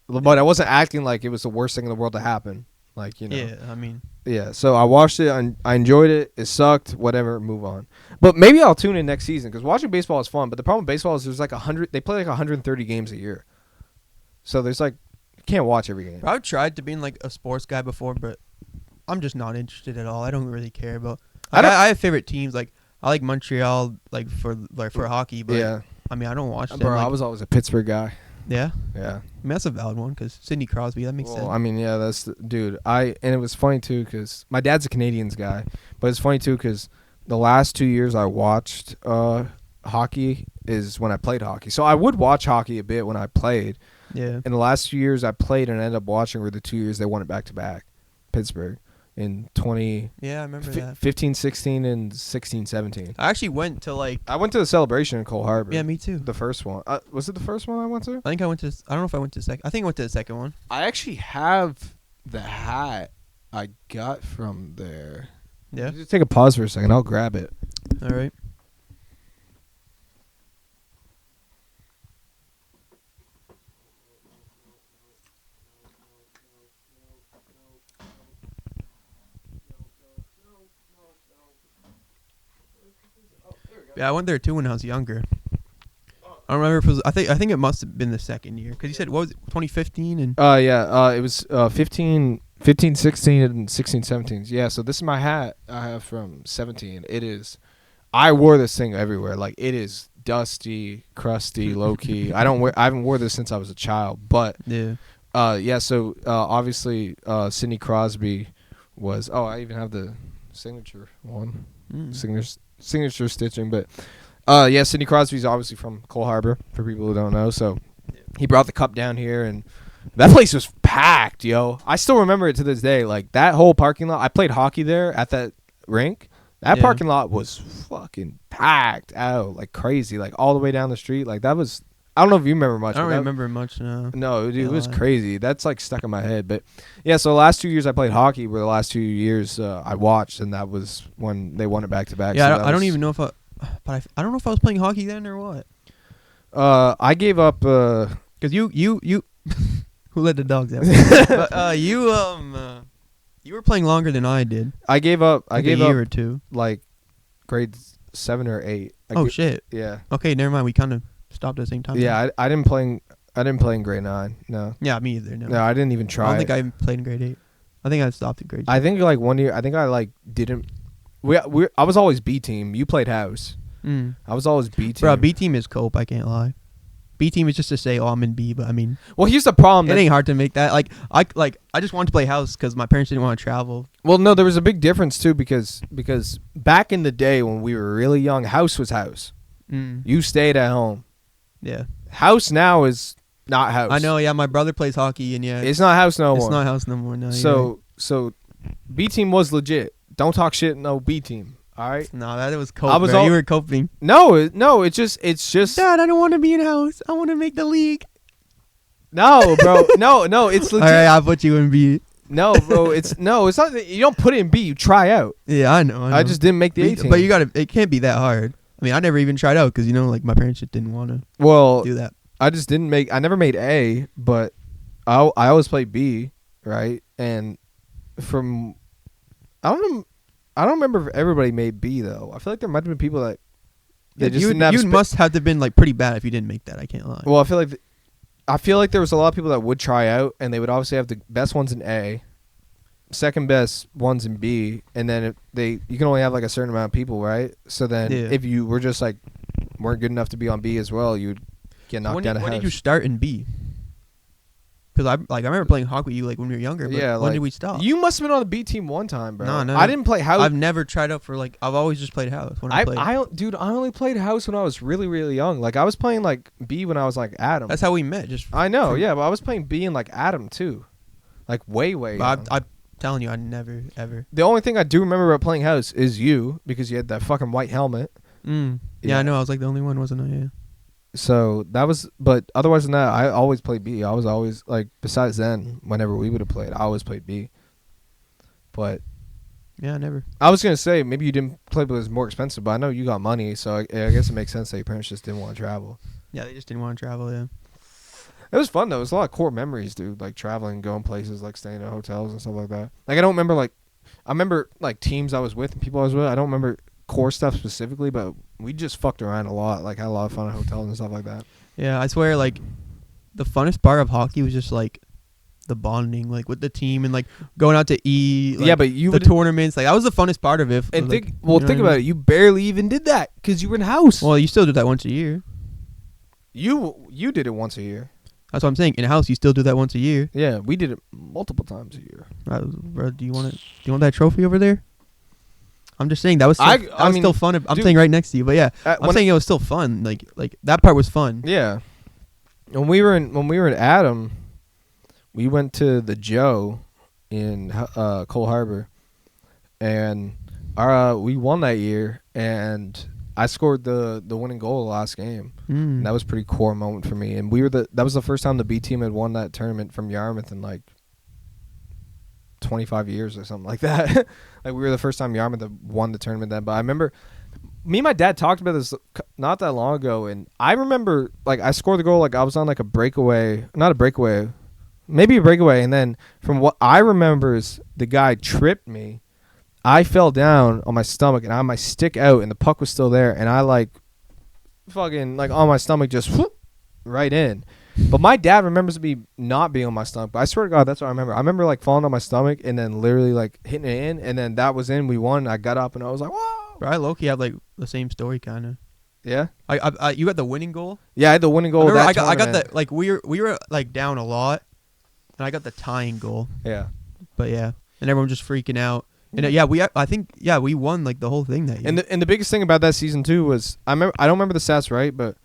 But I wasn't acting like it was the worst thing in the world to happen. Like, you know. Yeah, I mean, Yeah, so I watched it. I enjoyed it. It sucked. Whatever. Move on. But maybe I'll tune in next season because watching baseball is fun. But the problem with baseball is there's like 100. They play like 130 games a year. So there's like you can't watch every game. I've tried to be like a sports guy before, but I'm just not interested at all. I don't really care about. I don't- I have favorite teams. Like I like Montreal, like for hockey. But Yeah, I mean, I don't watch them. bro. Like, I was always a Pittsburgh guy. yeah. Yeah. I mean, that's a valid one because Sidney Crosby. That makes sense. Well, I mean, yeah, that's dude. And it was funny too because my dad's a Canadians guy, but it's funny too because the last 2 years I watched hockey is when I played hockey. So I would watch hockey a bit when I played. Yeah. In the last 2 years I played and ended up watching were the 2 years they won it back to back, Pittsburgh in 2015, Yeah, I remember that. 16, and 16, 17. I actually went to like. I went to the celebration in Cole Harbor. Yeah, me too. The first one. Was it the first one I went to? I think I went to. I don't know if I went to the second. I think I went to the second one. I actually have the hat I got from there. Yeah. Just take a pause for a second. I'll grab it. All right. Yeah, I went there too when I was younger. I don't remember if it was. I think it must have been the second year because you said what was it, 2015 and. Yeah. It was 15, 16, and 16, 17. Yeah. So this is my hat I have from 17. It is. I wore this thing everywhere. Like it is dusty, crusty, low key. I haven't wore this since I was a child, but Yeah. So obviously Sidney Crosby was. Oh, I even have the signature one, signature stitching. But yeah, Sidney Crosby's obviously from Cole Harbor for people who don't know. So he brought the cup down here, and that place was packed, yo. I still remember it to this day. Like that whole parking lot. I played hockey there at that rink. That parking lot was fucking packed out like crazy, like all the way down the street. Like that was. I don't know if you remember much. I don't remember much now. No, dude, it was crazy. That's like stuck in my head. But yeah, so the last 2 years I played hockey were the last 2 years I watched, and that was when they won it back to back. Yeah, so I don't even know if I don't know if I was playing hockey then or what. I gave up. Cause you who let the dogs out? But you were playing longer than I did. I gave up. I gave a year up or two. like grade 7 or 8. Shit. Yeah. Okay, never mind. We kind of stopped at the same time. Yeah, I didn't play. I didn't play in grade 9. No. Yeah, me either. No. No, I didn't even try. I don't think I even played in grade 8. I think I stopped at grade 8. I think like 1 year. I think I like didn't. I was always B team. You played house. I was always B team. Bro, B team is cope. I can't lie. B team is just to say, oh, I'm in B, but I mean, well, here's the problem. It ain't hard to make that. I just wanted to play house because my parents didn't want to travel. Well, no, there was a big difference too because back in the day when we were really young, house was house. You stayed at home. Yeah. House now is not house. I know. Yeah, my brother plays hockey, and yeah, it's not house no more. It's not house no more. No. So, B team was legit. Don't talk shit. No B team. All right. No, that was coping. You were coping. No, it's just. Dad, I don't want to be in house. I want to make the league. No, bro. no, it's legit. All right, I'll put you in B. No, bro. It's not. You don't put it in B. You try out. Yeah, I know. I just didn't make the A team. But you got to. It can't be that hard. I mean, I never even tried out because like my parents just didn't want to. Do that. I just didn't make. I never made A, but I always played B, right? And from, I don't remember if everybody made B though. I feel like there might have been people that they just didn't have. You must have to been like pretty bad if you didn't make that. I can't lie. Well, I feel like there was a lot of people that would try out, and they would obviously have the best ones in A, second best ones in B, and then you can only have like a certain amount of people, right? So then if you were just like weren't good enough to be on B as well, you'd get knocked down a house. When did you start in B? Because I remember playing hockey with you like when we were younger. But yeah. When did we stop? You must have been on the B team one time, bro. No. I didn't play house. I've never tried out for like. I've always just played house. When I only played house when I was really, really young. Like I was playing like B when I was like Adam. That's how we met. I know, yeah, but I was playing B and like Adam too, like way young. I'm telling you, I never ever. The only thing I do remember about playing house is you because you had that fucking white helmet. Yeah, I know. I was like the only one, wasn't I? Yeah. So that was, but otherwise than that, I always played B. I was always like, besides then, whenever we would have played, I always played B. But yeah, never. I was gonna say maybe you didn't play because it was more expensive, but I know you got money, so I guess it makes sense that your parents just didn't want to travel. Yeah, they just didn't want to travel. Yeah. It was fun though. It was a lot of core memories, dude. Like traveling, going places, like staying at hotels and stuff like that. Like I don't remember I remember like teams I was with and people I was with. I don't remember core stuff specifically, but we just fucked around a lot. Like had a lot of fun at hotels and stuff like that. Yeah, I swear, like the funnest part of hockey was just like the bonding, like with the team and like going out to eat. Like, yeah, but the tournaments, like that was the funnest part of it. And like, think about it. You barely even did that because you were in house. Well, you still do that once a year. You did it once a year. That's what I'm saying. In house, you still do that once a year. Yeah, we did it multiple times a year. Bro, do you want it? Do you want that trophy over there? I'm just saying that was still fun. I'm saying right next to you, but yeah, I'm saying it was still fun. Like that part was fun. Yeah. When we were in Adam, we went to the Joe in Cole Harbor, and we won that year, and I scored the winning goal the last game. And that was a pretty core moment for me. And that was the first time the B team had won that tournament from Yarmouth in like 25 years or something like that. Like we were the first time Yarmouth had won the tournament then. But I remember me and my dad talked about this not that long ago, and I remember like I scored the goal like I was on like a breakaway, not a breakaway, maybe a breakaway, and then from what I remember is the guy tripped me. I fell down on my stomach and I had my stick out and the puck was still there, and I like fucking like on my stomach just whoop, right in. But my dad remembers me not being on my stomach. But I swear to God, that's what I remember. I remember like falling on my stomach and then literally like hitting it in, and then that was in. We won. I got up and I was like, whoa. Bro, I low-key have like the same story kind of. Yeah. You got the winning goal. Yeah, I had the winning goal. I That got the tournament. like we were like down a lot, and I got the tying goal. Yeah. But yeah, and everyone just freaking out. And I think we won like the whole thing that year. And the biggest thing about that season too was I don't remember the stats right, but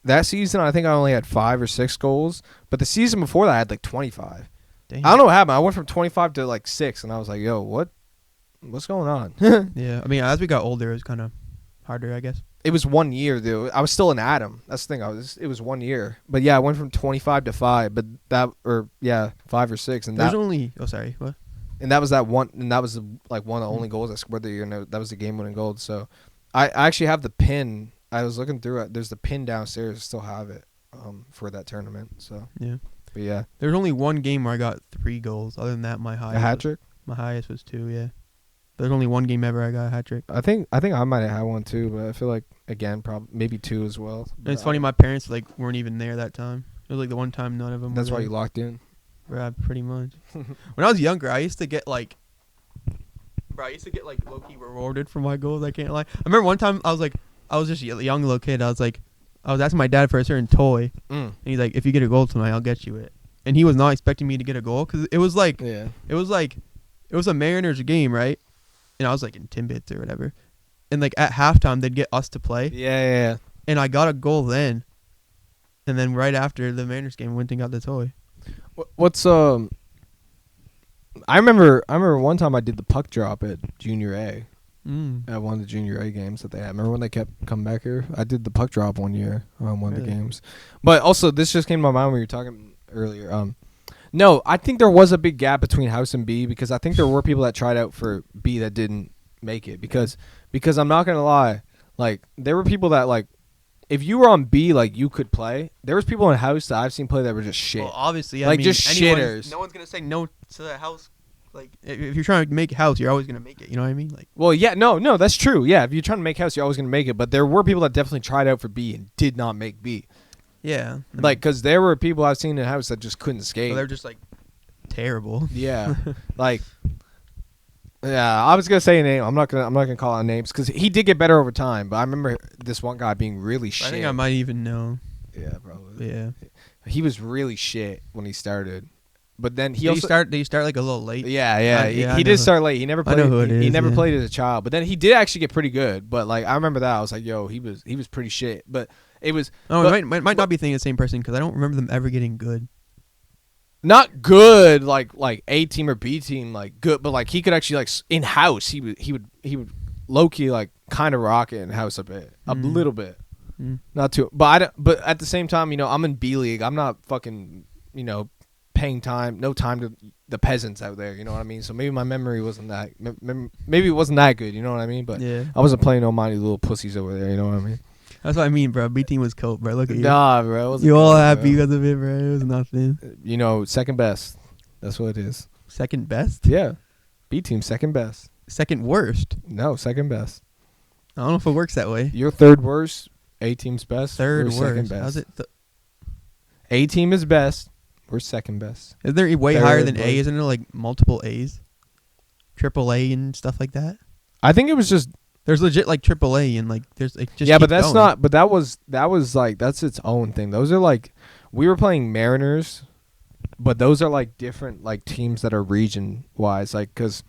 that season I think I only had 5 or 6 goals. But the season before that I had like 25. Dang. I don't know what happened. I went from 25 to like 6, and I was like, yo, what's going on? Yeah, I mean, as we got older, it was kind of harder, I guess. It was 1 year, dude. I was still an Adam. That's the thing. It was 1 year. But yeah, I went from 25 to 5. But 5 or 6, and There's that only what? and that was that one, and that was like one of the only goals I scored the year. And that was the game-winning goal. So I actually have the pin. I was looking through it. There's the pin downstairs. I still have it for that tournament. So Yeah. but yeah, There's only one game where I got 3 goals. Other than that, my a highest hat trick. my highest was 2. Yeah. There's only one game ever I got a hat trick. I think I might have had one too, but I feel like again probably maybe 2 as well. And it's But funny, my parents like weren't even there that time. It was like the one time none of them. That's were why there. you locked in. Yeah, pretty much. When I was younger, I used to get like, low key rewarded for my goals. I can't lie. I remember one time I was just a young little kid. I was asking my dad for a certain toy, and he's like, "If you get a goal tonight, I'll get you it." And he was not expecting me to get a goal because it was like, Yeah. it was a Mariners game, right? And I was like in Timbits or whatever, and like at halftime they'd get us to play, Yeah. and I got a goal then, and then right after the Mariners game, went and got the toy. What's I remember one time I did the puck drop at Junior A. At one of the Junior A games that they had. Remember when they kept coming back here? I did the puck drop one year on one of the Really? games. But also, this just came to my mind when you were talking earlier. No, I think there was a big gap between House and B because I think there were people that tried out for B that didn't make it because I'm not gonna lie, like there were people that like if you were on B like you could play. There was people in House that I've seen play that were just shit. Well, obviously, Like, just shitters. No one's gonna say no to the house. Like, if you're trying to make a house, you're always gonna make it. You know what I mean? Like, Well, yeah, no, that's true. Yeah, if you're trying to make House, you're always gonna make it. But there were people that definitely tried out for B and did not make B. yeah, Like, because there were people I've seen in House that just couldn't skate. so they're just like terrible. Yeah, like, yeah. I was gonna say a name. I'm not gonna call out names because he did get better over time. But I remember this one guy being really shit. I think I might even know. Yeah, probably. Yeah. He was really shit when he started, but then he Did also you start like a little late? Yeah. I He know did who- start late. He never I played. know who it He is, never yeah. played as a child, but then he did actually get pretty good. But like I remember that I was like, yo, he was pretty shit. But it was Oh, but- it might not be thinking the same person because I don't remember them ever getting good. not good like A team or B team like good, but like he could actually like in House he would low key like kind of rock it in House a little bit. Not too, but at the same time, I'm in B League. I'm not fucking, paying no time to the peasants out there. You know what I mean? So maybe my memory wasn't that, maybe it wasn't that good. You know what I mean? But Yeah. I wasn't playing no mighty little pussies over there. You know what I mean? That's what I mean, bro. B team was cold, bro. Look at you. Nah, bro. It wasn't You all good, happy bro. because of it, bro. It was nothing. Second best. That's what it is. Second best? Yeah. B team second best. Second worst? No, second best. I don't know if it works that way. You're third worst. A team's best. Third We're second worst. best. How's it? A team is best. We're second best. Is there way Third higher than worst. A? Isn't there like multiple A's? Triple A and stuff like that? I think it was just There's legit like triple A and like there's like just yeah, but keep that's going. not. But that was like that's its own thing. Those are like we were playing Mariners, but those are like different like teams that are region wise. Like because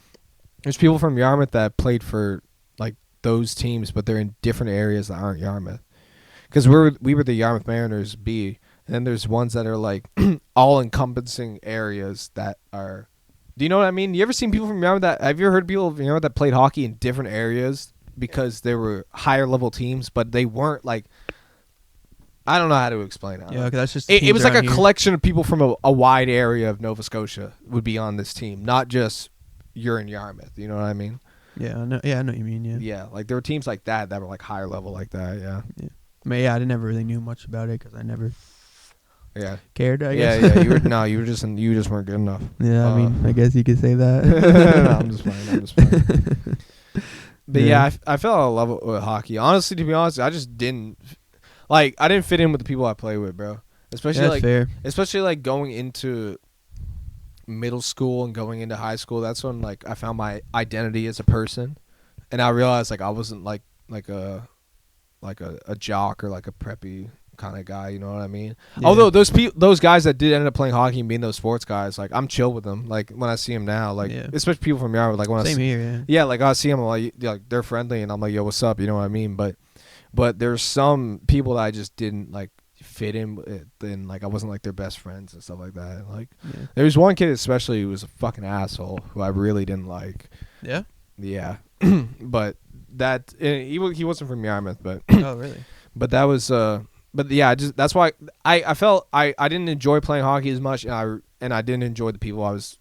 there's people from Yarmouth that played for like those teams, but they're in different areas that aren't Yarmouth. Because we were the Yarmouth Mariners B, and then there's ones that are like all encompassing areas that are. Do you know what I mean? You ever seen people from Yarmouth that? Have you ever heard people from Yarmouth that played hockey in different areas? Because they were higher level teams, but they weren't like. I don't know how to explain it. Yeah, 'cause that's just It teams was like a around here. collection of people from a wide area of Nova Scotia would be on this team, not just you're in Yarmouth. You know what I mean? Yeah, I know. Yeah, I know what you mean. Yeah. Yeah, like there were teams like that were like higher level like that. Yeah, I mean, yeah, I never really knew much about it because I never yeah, cared. I yeah, guess. yeah. You just weren't good enough. Yeah, I mean, Uh, I guess you could say that. No, I'm just playing. But Yeah. yeah, I fell out of love with hockey. Honestly, to be honest, I just didn't like. I didn't fit in with the people I play with, bro. Especially That's like, fair. especially like going into middle school and going into high school. That's when like I found my identity as a person, and I realized like I wasn't like like a jock or like a preppy kind of guy. You know what I mean? Yeah. Although those guys that did end up playing hockey and being those sports guys, like I'm chill with them. Like when I see them now, like especially people from Yarmouth, like when Same I see, here, yeah, like I see them, like they're friendly, and I'm like, yo, what's up? You know what I mean? But there's some people that I just didn't like fit in with, and like I wasn't like their best friends and stuff like that. Like there was one kid especially who was a fucking asshole who I really didn't like. Yeah. But that he wasn't from Yarmouth, but Oh really? But that was but yeah, that's why I felt I didn't enjoy playing hockey as much, and I didn't enjoy the people I was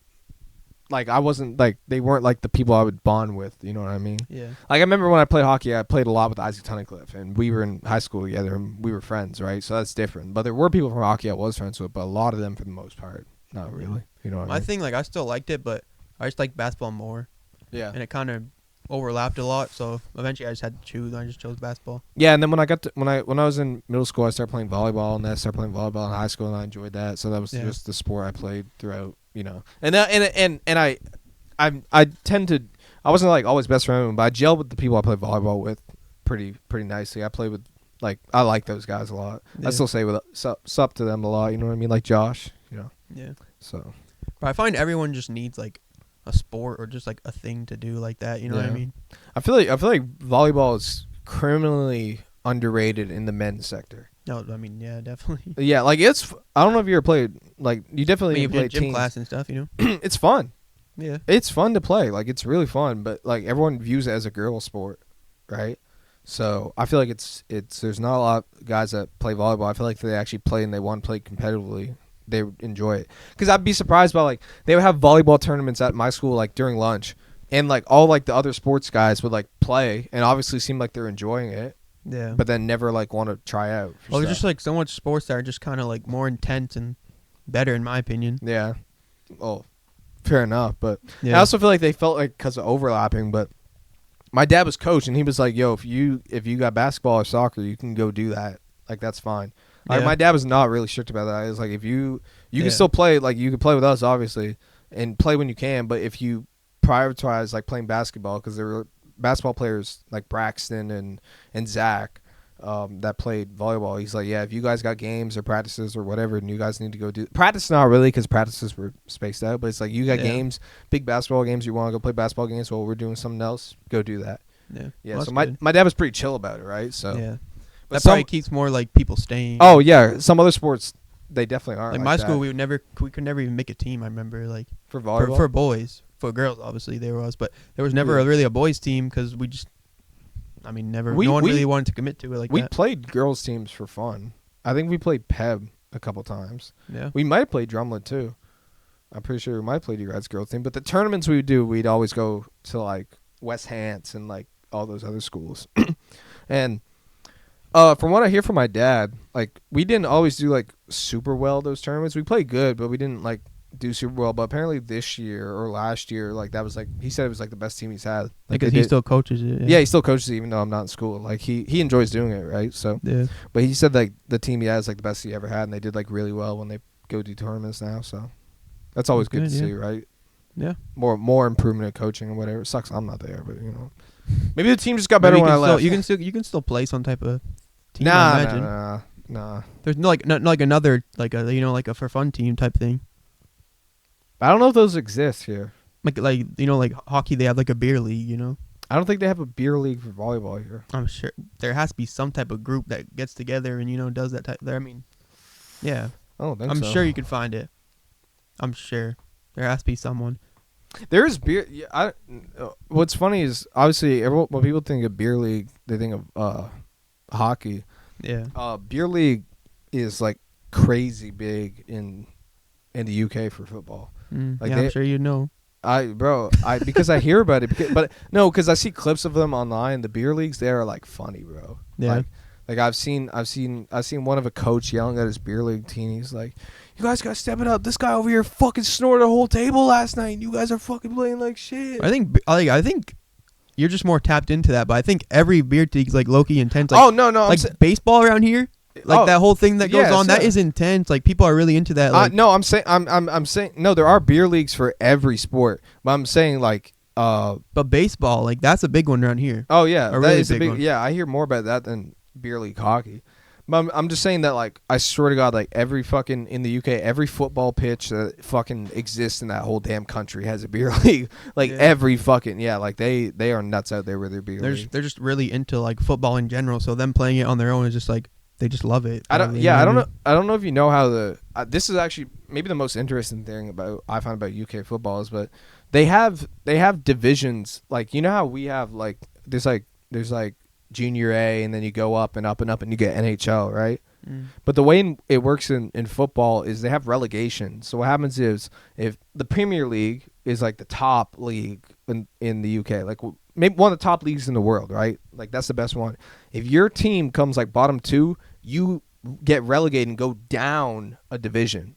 like. I wasn't like, they weren't like the people I would bond with. You know what I mean? Yeah. Like I remember when I played hockey, I played a lot with Isaac Tunnicliffe, and we were in high school together, and we were friends, right? So that's different. But there were people from hockey I was friends with, but a lot of them, for the most part, not really. You know what I mean? My thing, like I still liked it, but I just liked basketball more. Yeah. And it kind of overlapped a lot, so eventually I just had to choose. I just chose basketball. Yeah, and then when I was in middle school, I started playing volleyball, and then I started playing volleyball in high school, and I enjoyed that. So that was just the sport I played throughout, you know. And I tend to, I wasn't like always best friend with them, but I gelled with the people I played volleyball with pretty nicely. I played with, like, I like those guys a lot. Yeah. I still say sup to them a lot. You know what I mean? Like Josh, you know. Yeah. So. But I find everyone just needs like a sport or just like a thing to do like that. You know what I mean? I feel like volleyball is criminally underrated in the men's sector. No, I mean, yeah, definitely. Yeah, like I don't know if you ever played, like you definitely played gym teams. class and stuff. You know? It's fun. Yeah. It's fun to play. Like it's really fun, but like everyone views it as a girl sport, right? So I feel like it's there's not a lot of guys that play volleyball. I feel like if they actually play and they want to play competitively, they would enjoy it. Because I'd be surprised by, like, they would have volleyball tournaments at my school, like during lunch, and like all like the other sports guys would like play and obviously seem like they're enjoying it. Yeah. But then never like want to try out. Well, there's just like so much sports that are just kind of like more intense and better in my opinion. Yeah. Well, fair enough, but Yeah. I also feel like they felt like because of overlapping. But my dad was coach, and he was like, "Yo, if you got basketball or soccer, you can go do that. Like that's fine." Yeah. My dad was not really strict about that. He was like, if you Yeah. can still play, like you can play with us obviously, and play when you can. But if you prioritize like playing basketball, because there were basketball players like Braxton and Zach that played volleyball. He's like, yeah, if you guys got games or practices or whatever, and you guys need to go do practice, not really because practices were spaced out, but it's like you got games, big basketball games, you want to go play basketball games while we're doing something else, go do that. Yeah. Yeah. Well, so that's good. my dad was pretty chill about it, right? So Yeah. but That probably keeps more like people staying. oh yeah, some other sports they definitely aren't. Like Like my that. school, we could never even make a team. I remember like for volleyball. for boys, for girls obviously there was, but there was never really a boys team because we just, I mean, never. No one really wanted to commit to it like we that. played girls teams for fun. I think we played Peb a couple times. Yeah. We might have played Drumlin too. I'm pretty sure we might have played your guys' girls team. But the tournaments we would do, we'd always go to like West Hants and like all those other schools. And from what I hear from my dad, like we didn't always do like super well those tournaments. We played good, but we didn't like do super well. But apparently this year or last year, like that was like, he said it was like the best team he's had. Like Because he still coaches it. yeah, he still coaches it even though I'm not in school. Like he enjoys doing it, right? So Yeah. but he said like the team he has like the best he ever had, and they did like really well when they go do tournaments now. So that's always good to see, right? Yeah. More improvement in coaching and whatever. It sucks I'm not there, but you know, maybe the team just got better when I left. You can still play some type of team. I imagine. Nah. There's no like another like a like a for fun team type thing. I don't know if those exist here. Like like hockey, they have like a beer league. You know. I don't think they have a beer league for volleyball here. I'm sure there has to be some type of group that gets together and does that type. There, I mean, yeah. I don't think I'm so. sure you could find it. I'm sure there has to be someone. There is beer. Yeah, what's funny is obviously when people think of beer league, they think of hockey. Yeah. Beer league is like crazy big in the UK for football. Like yeah, I'm sure you know. Because I hear about it, because I see clips of them online. The beer leagues there are like funny, bro. Yeah. Like I've seen one of a coach yelling at his beer league team. He's like, "You guys gotta step it up. This guy over here fucking snorted a whole table last night. And you guys are fucking playing like shit." I think you're just more tapped into that, but I think every beer league's like low-key intense. Like, oh no, like baseball around here. Like that whole thing that goes yes, on, that yeah. is intense. Like people are really into that. Like, no, I'm saying no. There are beer leagues for every sport, but I'm saying like but baseball, like that's a big one around here. oh yeah, A that really is a big big one. yeah. I hear more about that than beer league hockey. But I'm just saying that, like, I swear to God, like, every fucking, in the UK, every football pitch that fucking exists in that whole damn country has a beer league. Like, every fucking, like, they are nuts out there with their beer league. They're just really into, like, football in general, so them playing it on their own is just, like, they just love it. I don't know if you know how this is actually maybe the most interesting thing I find about UK football is, but they have divisions, like, you know how we have, like, there's junior A, and then you go up and up and up and you get NHL, right? But the way it works in football is they have relegation. So what happens is, if the Premier League is like the top league in the UK, like maybe one of the top leagues in the world, right? Like that's the best one. If your team comes like bottom 2, you get relegated and go down a division,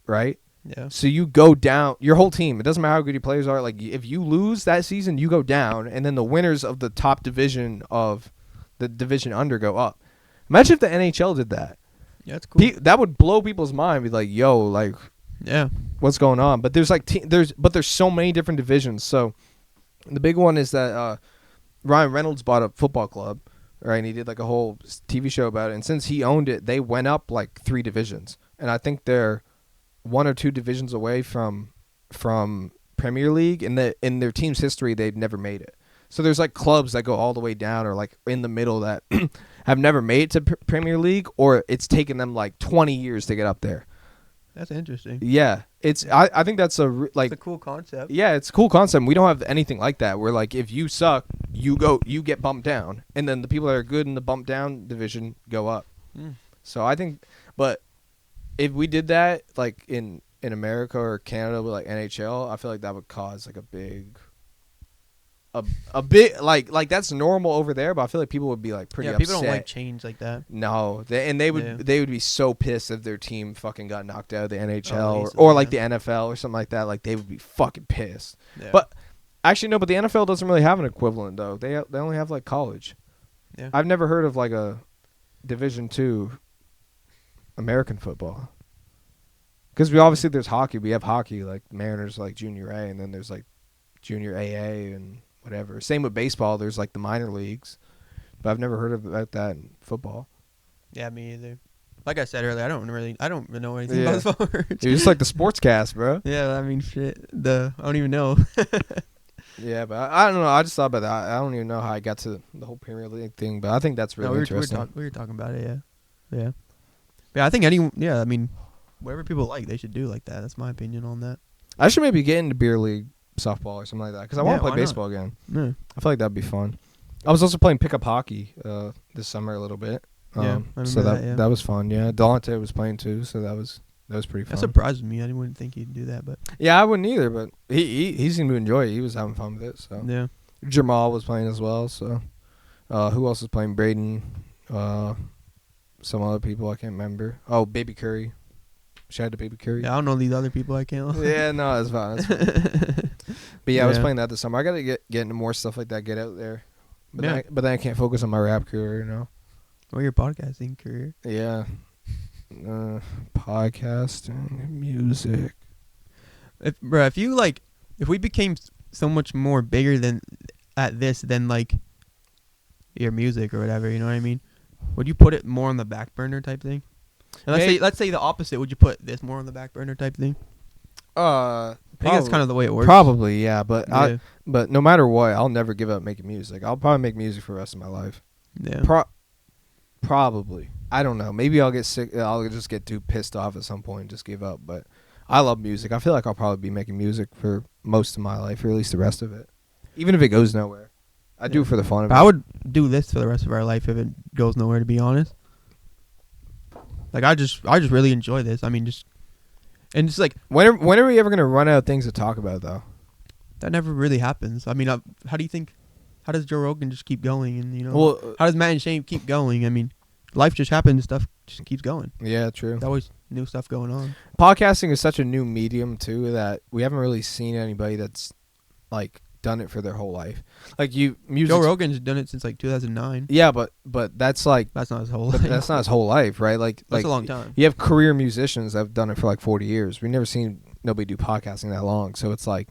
right? Yeah. So you go down, your whole team. It doesn't matter how good your players are. Like, if you lose that season, you go down, and then the winners of the top division of the division under go up. Imagine if the NHL did that. Yeah, that's cool. That would blow people's mind. Be like, yo, like, yeah, what's going on? But there's like there's so many different divisions. So the big one is that Ryan Reynolds bought a football club, right? And he did like a whole TV show about it. And since he owned it, they went up like 3 divisions, and I think they're 1 or 2 divisions away from Premier League. In their team's history, they've never made it. So there's like clubs that go all the way down or like in the middle that have never made it to Premier League, or it's taken them like 20 years to get up there. That's interesting. Yeah, I think that's it's a cool concept. Yeah, it's a cool concept. We don't have anything like that where like if you suck, you get bumped down, and then the people that are good in the bumped down division go up. So I think, but if we did that like in America or Canada with like NHL, I feel like that would cause like a big like that's normal over there, but I feel like people would be like pretty upset. People don't like change like that. No, they would be so pissed if their team fucking got knocked out of the NHL or like the NFL or something like that. Like they would be fucking pissed. Yeah. But actually no, but the NFL doesn't really have an equivalent though. They only have like college. Yeah. I've never heard of like a Division II American football. Because there's hockey. We have hockey like Mariners like Junior A, and then there's like Junior AA and whatever. Same with baseball. There's like the minor leagues, but I've never heard about that in football. Yeah, me either. Like I said earlier, I don't know anything about sports. You're just like the sports cast, bro. Yeah, I mean, shit. I don't even know. Yeah, but I don't know. I just thought about that. I don't even know how I got to the whole Premier League thing, but I think that's really interesting. We were talking about it, yeah. Yeah, I think I mean, whatever people like, they should do like that. That's my opinion on that. I should maybe get into beer league softball or something like that because I want to play baseball again. Yeah. I feel like that'd be fun. I was also playing pickup hockey this summer a little bit. So that was fun. Yeah, Dante was playing too, so that was pretty fun. That surprised me. I wouldn't think he'd do that, but yeah, I wouldn't either. But he seemed to enjoy it. He was having fun with it. So yeah, Jamal was playing as well. So who else was playing? Braden, some other people I can't remember. Oh, Baby Curry. Shout out to Baby Curry. Yeah, I don't know these other people. I can't. Yeah, no, that's fine. But yeah, I was playing that this summer. I gotta get into more stuff like that. Get out there. But then I can't focus on my rap career, you know. Or your podcasting career. Yeah. Podcasting, music. If we became so much more bigger than like your music or whatever, you know what I mean? Would you put it more on the back burner type thing? And let's say the opposite. Would you put this more on the back burner type thing? I think that's kind of the way it works. Probably, yeah. But but no matter what, I'll never give up making music. I'll probably make music for the rest of my life. Yeah. Probably. I don't know. Maybe I'll get sick. I'll just get too pissed off at some point and just give up. But I love music. I feel like I'll probably be making music for most of my life, or at least the rest of it. Even if it goes nowhere. I do it for the fun of it. I would do this for the rest of our life if it goes nowhere, to be honest. Like, I just really enjoy this. I mean, just like... When are we ever going to run out of things to talk about, though? That never really happens. I mean, how do you think... How does Joe Rogan just keep going? And, you know, how does Matt and Shane keep going? I mean, life just happens. Stuff just keeps going. Yeah, true. There's always new stuff going on. Podcasting is such a new medium, too, that we haven't really seen anybody that's, like, done it for their whole life. Like, Joe Rogan's done it since, like, 2009. Yeah, but that's, like... That's not his whole life. That's not his whole life, right? That's a long time. You have career musicians that have done it for, like, 40 years. We've never seen nobody do podcasting that long. So it's like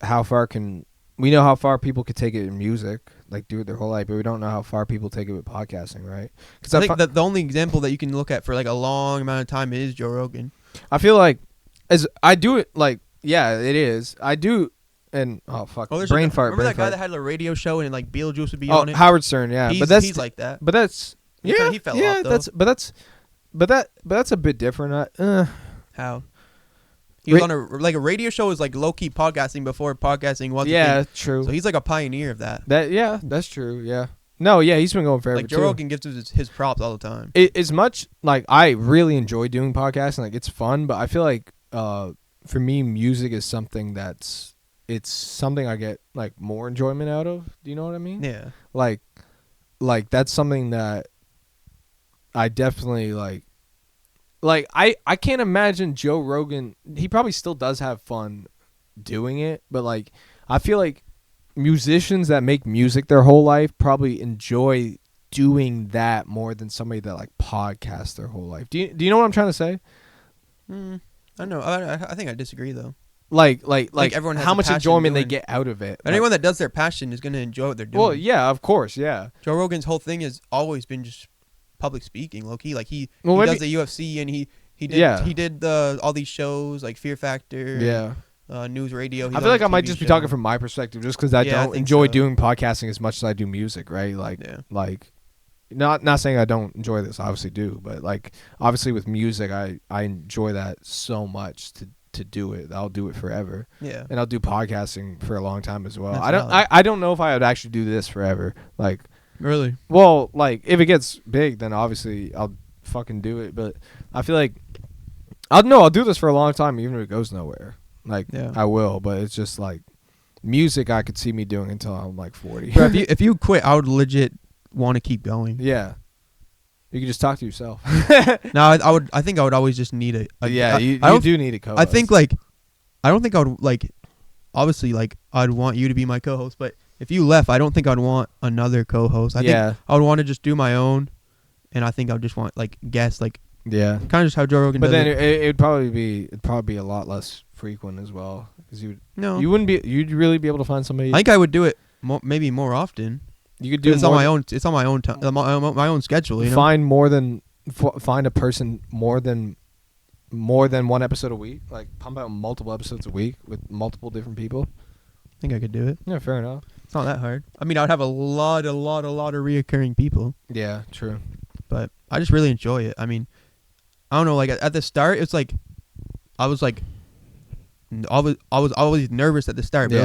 how far can we know how far people could take it in music, like do it their whole life, but we don't know how far people take it with podcasting, right? Because I think the only example that you can look at for like a long amount of time is Joe Rogan. I feel like as I do it, like yeah, it is. I do, and oh fuck, Oh, there's brain fart. Remember brain that guy fart. that had a radio show and like Beetlejuice would be Oh, on it? Howard Stern, yeah, He's, but that's he's like that. but that's yeah, He fell yeah, off, though. but that's a bit different. How? He was on a radio show was like low key podcasting before podcasting was. Yeah, a thing. true. So he's like a pioneer of that. Yeah, that's true. Yeah. No, yeah, he's been going forever. Like Joe too. Rogan gives his props all the time. As much like I really enjoy doing podcasting, like it's fun, but I feel like for me, music is something it's something I get like more enjoyment out of. Do you know what I mean? Yeah. Like that's something that I definitely like I can't imagine Joe Rogan. He probably still does have fun doing it, but like I feel like musicians that make music their whole life probably enjoy doing that more than somebody that like podcasts their whole life. Do you know what I'm trying to say? I don't know. I think I disagree though. Like everyone has how a much passion enjoyment they doing- get out of it. But anyone that does their passion is gonna enjoy what they're doing. Well, yeah, of course, yeah. Joe Rogan's whole thing has always been just public speaking, low key. Like he Well, maybe- does the UFC and he did Yeah. he did all these shows like Fear Factor. Yeah. News radio. I feel like I might just be talking from my perspective just because I Yeah, I don't think enjoy so. doing podcasting as much as I do music, right? Like, Yeah. like, not saying I don't enjoy this, I obviously do, but like, obviously with music, I enjoy that so much to do it. I'll do it forever, Yeah. and I'll do podcasting for a long time as well. That's I don't, valid. I don't know if I would actually do this forever. Like, Really? well, like if it gets big, then obviously I'll fucking do it. But I feel like I'll do this for a long time, even if it goes nowhere. Like Yeah. I will, but it's just like music. I could see me doing until I'm like 40. Bro, if you quit, I would legit want to keep going. Yeah, you can just talk to yourself. No, I think I would always just need a Yeah, you I don't- do need a co-host. I think like I don't think I would like obviously like I'd want you to be my co-host, but if you left, I don't think I'd want another co-host. I Yeah. think I would want to just do my own, and I think I would just want like guests, like yeah, kind of just how Joe Rogan but does then it. it'd probably be a lot less frequent as well because No, you'd really be able to find somebody. I think I would do it maybe more often. You could do It's on my own. It's on my own time, my own schedule. You know? Find a person more than one episode a week. Like pump out multiple episodes a week with multiple different people. I think I could do it. Yeah, fair enough. It's not that hard. I mean, I would have a lot of reoccurring people, Yeah, true. but I just really enjoy it. I mean, I don't know. Like at the start, it's like I was always nervous at the start, but Yeah.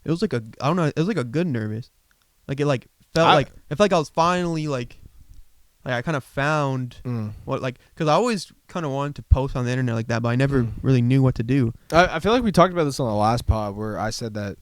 it was like a I don't know. It was like a good nervous. Like it like felt I- like it felt like I was finally like I kind of found what like because I always kind of wanted to post on the internet like that, but I never really knew what to do. I feel like we talked about this on the last pod where I said that.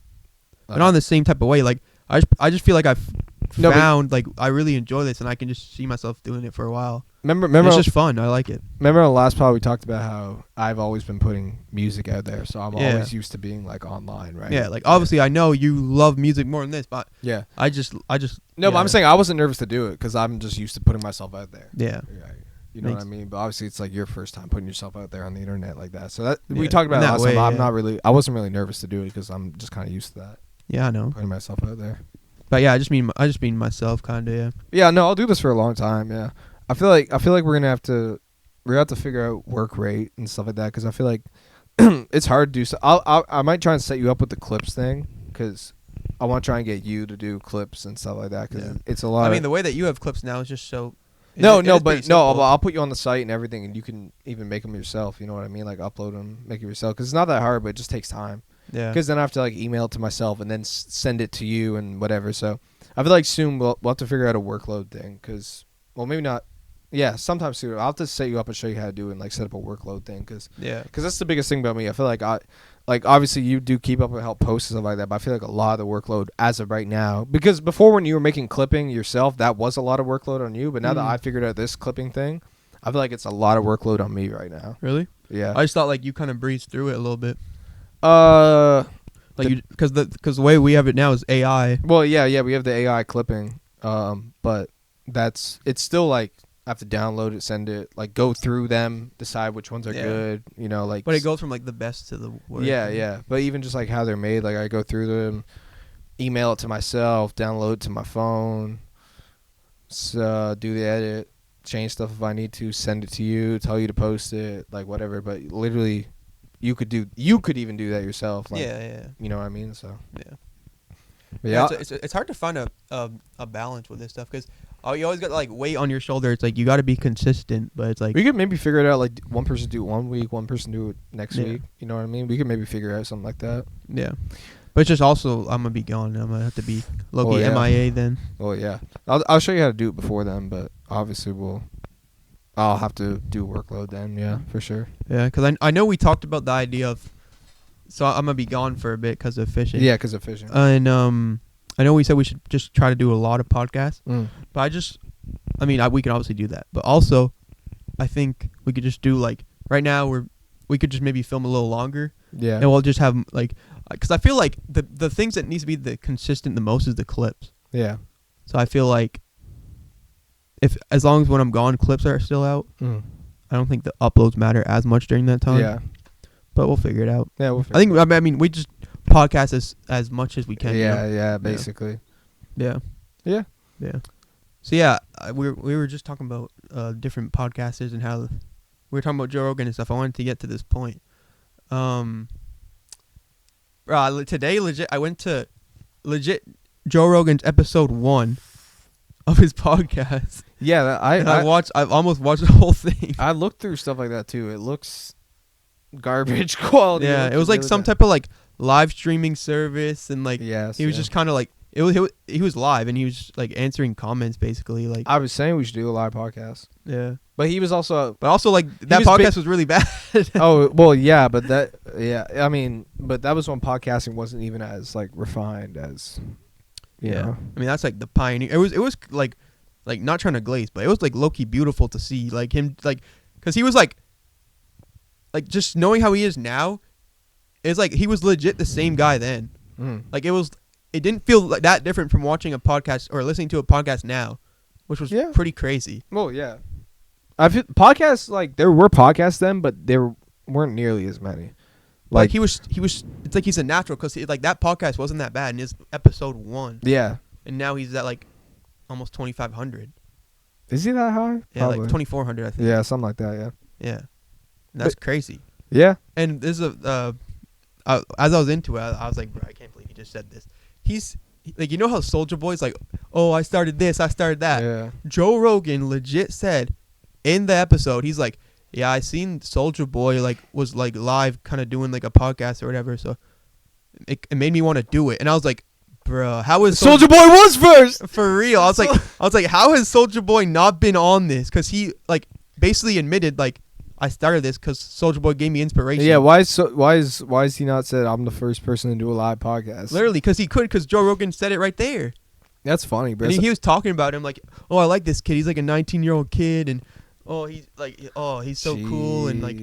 And on the same type of way, like I just feel like I've No, but- found like I really enjoy this, and I can just see myself doing it for a while. Remember, And it's just fun. I like it. remember on the last pod we talked about how I've always been putting music out there, so I'm Yeah. always used to being like online, right? Yeah, like obviously I know you love music more than this, but Yeah. I just No, yeah. but I'm saying I wasn't nervous to do it because I'm just used to putting myself out there. Yeah. Right. You know what I mean? But obviously, it's like your first time putting yourself out there on the internet like that. So that we Yeah, talked about in it that last way, time. yeah. I wasn't really nervous to do it because I'm just kind of used to that, Yeah, I know. putting myself out there. But yeah, I just mean myself kind of, yeah. Yeah, no, I'll do this for a long time. Yeah, I feel like we're gonna have to figure out work rate and stuff like that because I feel like it's hard to do. So I might try and set you up with the clips thing because I want to try and get you to do clips and stuff like that because Yeah. it's a lot. I of, mean, the way that you have clips now is just so No, it no, is but pretty no, simple. I'll put you on the site and everything, and you can even make them yourself. You know what I mean? Like upload them, make it yourself, because it's not that hard, but it just takes time. Yeah. Because then I have to like email it to myself and then send it to you and whatever. So I feel like soon we'll have to figure out a workload thing. Because maybe not. Yeah, sometime soon I'll have to set you up and show you how to do it and like set up a workload thing. Because Yeah. that's the biggest thing about me. I feel like obviously you do keep up and help post and stuff like that, but I feel like a lot of the workload as of right now, because before when you were making clipping yourself, that was a lot of workload on you. But now that I figured out this clipping thing, I feel like it's a lot of workload on me right now. Really? Yeah. I just thought like you kind of breezed through it a little bit. Like because the way we have it now is AI. well, yeah, we have the AI clipping, but it's still like I have to download it, send it, like go through them, decide which ones are Yeah. good, you know, like. But it goes from like the best to the worst. Yeah. But even just like how they're made, like I go through them, email it to myself, download it to my phone, do the edit, change stuff if I need to, send it to you, tell you to post it, like whatever. But literally, you could even do that yourself. Like, yeah. You know what I mean? So Yeah. but yeah, It's hard to find a balance with this stuff because you always got to like weight on your shoulder. It's like you got to be consistent, but it's like we could maybe figure it out. Like one person do it 1 week, one person do it next Yeah. week. You know what I mean? We could maybe figure out something like that. yeah. But it's just also I'm gonna be gone. I'm gonna have to be low-key Oh, yeah. MIA then. Well, yeah, I'll show you how to do it before then. But obviously, I'll have to do workload then. Yeah, for sure. Yeah, because I know we talked about the idea of. So I'm gonna be gone for a bit because of fishing. Yeah, because of fishing. And I know we said we should just try to do a lot of podcasts, but we can obviously do that. But also, I think we could just do like right now we could just maybe film a little longer. Yeah. And we'll just have like, because I feel like the things that needs to be the consistent the most is the clips. Yeah. So I feel like as long as when I'm gone clips are still out, I don't think the uploads matter as much during that time. Yeah. But we'll figure it out. Yeah, I think I mean we just podcast as much as we can. Yeah, you know? yeah, basically. Yeah. Yeah. Yeah. So yeah, we were just talking about different podcasters and how we were talking about Joe Rogan and stuff. I wanted to get to this point. Today I went to Joe Rogan's episode 1 of his podcast. Yeah, I've almost watched the whole thing. I looked through stuff like that too. It looks garbage quality. Yeah, it was like some type of like live streaming service and like he was just kind of like he was live and he was just, like answering comments basically like I was saying we should do a live podcast. Yeah. But he was also like that podcast was really bad. Oh, well, yeah, but I mean, but that was when podcasting wasn't even as like refined as you know. I mean, that's like the pioneer. It was like not trying to glaze, but it was like low-key beautiful to see like him like cuz he was like just knowing how he is now, it's like he was legit the same guy then. Like it didn't feel like that different from watching a podcast or listening to a podcast now, which was pretty crazy. Well, yeah. Podcasts, like there were podcasts then, but there weren't nearly as many. Like he was it's like he's a natural cuz like that podcast wasn't that bad in his episode 1. Yeah. And now he's at like almost 2,500. Is he that high? Yeah, like 2,400 I think. Yeah, something like that, yeah. Yeah. That's crazy. Yeah. And this is as I was into it, I was like, bro, I can't believe he just said this. He's like, you know how Soulja Boy's like, oh, I started this, I started that. Yeah. Joe Rogan legit said in the episode, he's like, yeah, I seen Soulja Boy like was like live, kind of doing like a podcast or whatever, so it made me want to do it. And I was like, bro, how is Soulja Boy was first for real? I was like, how has Soulja Boy not been on this? Because he like basically admitted like, I started this because Soulja Boy gave me inspiration. Yeah, why is he not said I'm the first person to do a live podcast? Literally, because Joe Rogan said it right there. That's funny, bro. And he was talking about him like, oh, I like this kid. He's like a 19-year-old kid, and he's so cool, and like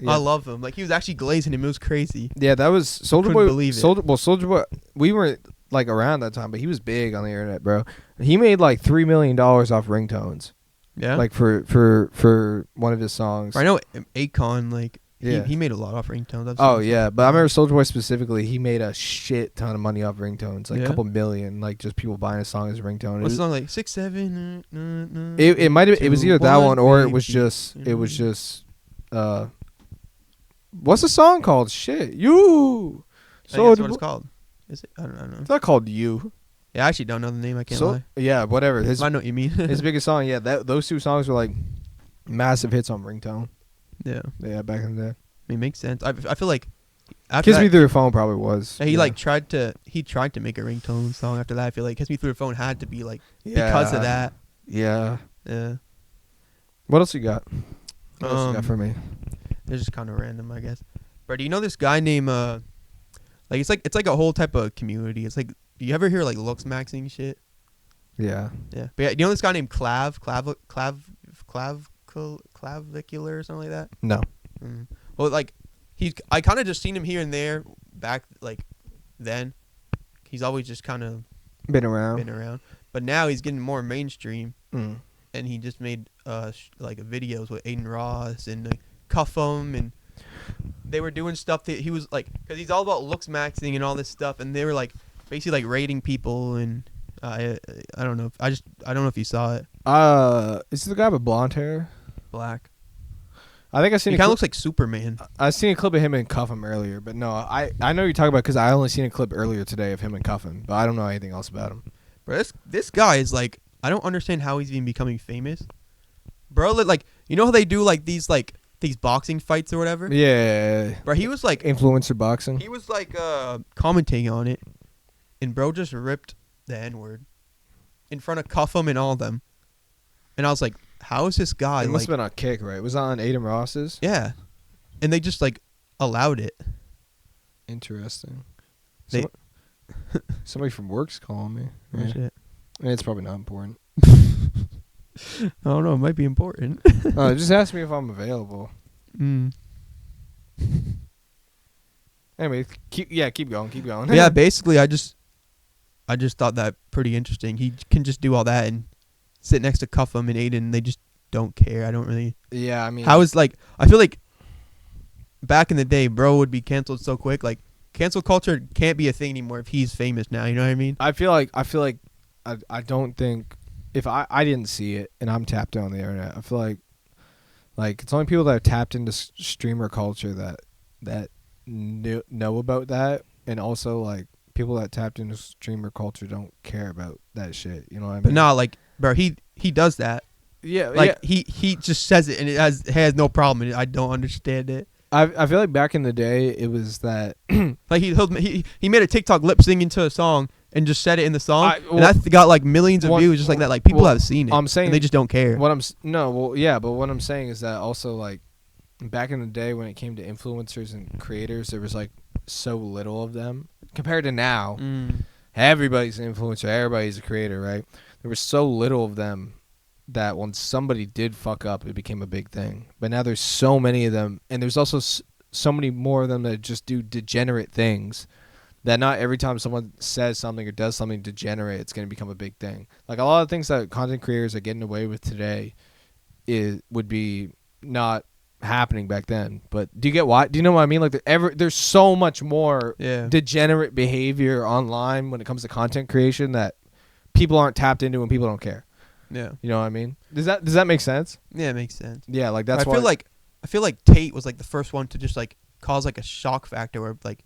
I love him. Like he was actually glazing him. It was crazy. Yeah, that was Soulja Boy. Believe it. Soulja Boy. We weren't like around that time, but he was big on the internet, bro. He made like $3 million off ringtones. Yeah, like for one of his songs. I know Akon like yeah. he made a lot off ringtones. Oh yeah, but I remember Soulja Boy specifically. He made a shit ton of money off ringtones, like a couple million, like just people buying a song as a ringtone. What's the song like 6 7? It might have. It was either that one or it was just. What's the song called? Shit, you. So that's what it's called. Is it? I don't know. It's not called You. Yeah, I actually don't know the name. I can't lie. Yeah, whatever. I know what you mean. His biggest song, yeah. Those two songs were like massive hits on ringtone. Yeah. Yeah, back in the day. I mean, makes sense. I feel like Kiss Me Through Your Phone probably was. He like tried to make a ringtone song after that. I feel like Kiss Me Through Your Phone had to be like because of that. Yeah. Yeah. What else you got? What else you got for me? It's just kind of random, I guess. But do you know this guy named like it's like a whole type of community. It's like, do you ever hear like looks maxing shit? Yeah. Yeah. But yeah, do you know this guy named clavicular or something like that? No. Well, like I kind of just seen him here and there back like then. He's always just kind of been around. But now he's getting more mainstream. And he just made like videos with Aiden Ross and Cuff'em, and they were doing stuff that he was like, because he's all about looks maxing and all this stuff, and they were like basically like raiding people, and I don't know. I don't know if you saw it. Is the guy with blonde hair? Black. I think I seen. He kind of looks like Superman. I seen a clip of him and Cuffham earlier, but no, I know you're talking about because I only seen a clip earlier today of him and Cuffham, but I don't know anything else about him. Bro, this guy is like, I don't understand how he's even becoming famous. Bro, like, you know how they do like these boxing fights or whatever? Yeah. Bro, he was like Influencer boxing. He was like commenting on it, and bro just ripped the N-word in front of Cuffham and all of them. And I was like, how is this guy? It must like, have been on Kick, right? Was it on Aiden Ross's? yeah, and they just like allowed it. Interesting. They- Somebody from work's calling me. Oh, Yeah. shit. It's probably not important. I don't know. It might be important. Just ask me if I'm available. Anyway, keep going. Yeah, basically, I just thought that pretty interesting. He can just do all that and sit next to Cuffham and Aiden. And they just don't care. I don't really. Yeah, I mean, How is like? I feel like back in the day, bro would be canceled so quick. Like, cancel culture can't be a thing anymore if he's famous now. You know what I mean? I feel like I don't think if I didn't see it and I'm tapped on the internet. I feel like it's only people that are tapped into streamer culture that know about that, and also like people that tapped into streamer culture don't care about that shit. You know what I mean? But nah, like, bro, he does that. Yeah, Like yeah. he just says it and it has no problem. And I don't understand it. I feel like back in the day it was that Like he made a TikTok lip singing to a song and just said it in the song, well, and that got like millions of what- views just like that. Like, people well, have seen it. I'm saying and they just don't care. but what I'm saying is that also like back in the day when it came to influencers and creators, there was like so little of them compared to now. Everybody's an influencer, everybody's a creator, right? There was so little of them that when somebody did fuck up, it became a big thing. But now there's so many of them, and there's also so many more of them that just do degenerate things, that not every time someone says something or does something degenerate, it's going to become a big thing. Like a lot of things that content creators are getting away with today would be not happening back then. But do you get why? Do you know what I mean? Like there's so much more Yeah. degenerate behavior online when it comes to content creation that people aren't tapped into and people don't care. Yeah. You know what I mean? Does that make sense? Yeah, it makes sense. Yeah, like that's I why. feel like Tate was like the first one to just like cause like a shock factor where like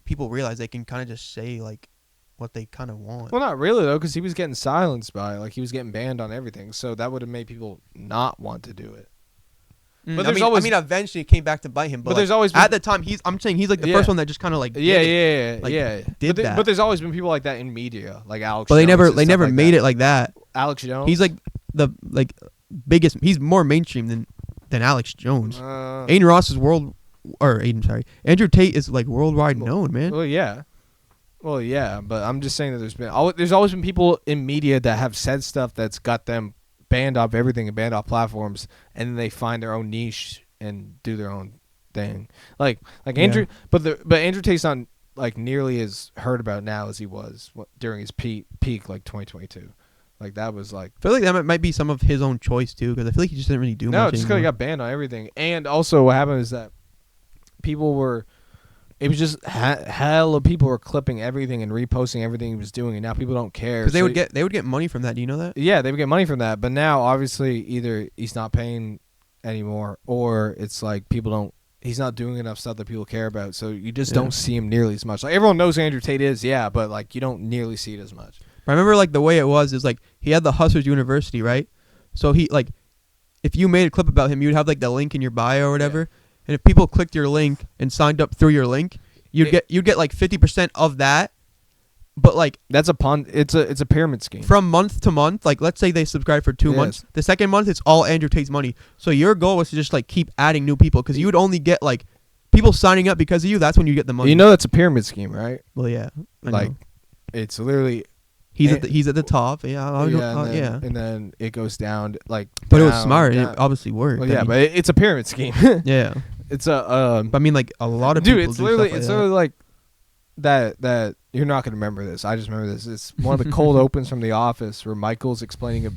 people realize they can kind of just say like what they kind of want. Well, not really though, because he was getting silenced by it. Like he was getting banned on everything, so that would have made people not want to do it. But there's always, eventually it came back to bite him. But, there's like, always been, at the time I'm saying he's like the Yeah. first one that just kind of like yeah. did that. But there's always been people like that in media, like Alex. But they Jones never and stuff like made that. it like that. Alex Jones. He's like the biggest. He's more mainstream than Alex Jones. Uh, Aiden Ross is Andrew Tate is like worldwide known, man. Well, yeah, but I'm just saying that there's always been people in media that have said stuff that's got them banned off everything and banned off platforms, and then they find their own niche and do their own thing. Like Andrew, but Andrew Tate's not like nearly as heard about now as he was during his peak like 2022. Like that was like. I feel like that might be some of his own choice too, because I feel like he just didn't really do much. No, just because he anymore. got banned on everything, and also what happened is that people were. It was just hell of people were clipping everything and reposting everything he was doing, and now people don't care. Because they would get money from that. Do you know that? Yeah, they would get money from that, but now obviously either he's not paying anymore, or it's like he's not doing enough stuff that people care about, so you just don't see him nearly as much. Like everyone knows who Andrew Tate is, yeah, but like you don't nearly see it as much. I remember like the way it was is like he had the Hustlers University, right? So he like, if you made a clip about him, you'd have like the link in your bio or whatever. Yeah. And if people clicked your link and signed up through your link, you'd get like 50% of that. But like it's a pyramid scheme. From month to month, like let's say they subscribe for 2 months. The second month it's all Andrew Tate's money. So your goal was to just like keep adding new people, because you would only get like people signing up because of you. That's when you get the money. You know that's a pyramid scheme, right? Well, yeah. Like it's literally he's at the top. Yeah. And then it goes down like. But it was smart. It obviously worked. Well, yeah, but it's a pyramid scheme. Yeah. It's a. But I mean, like a lot of dude. people. It's literally like that. You're not gonna remember this. I just remember this. It's one of the cold opens from The Office where Michael's explaining a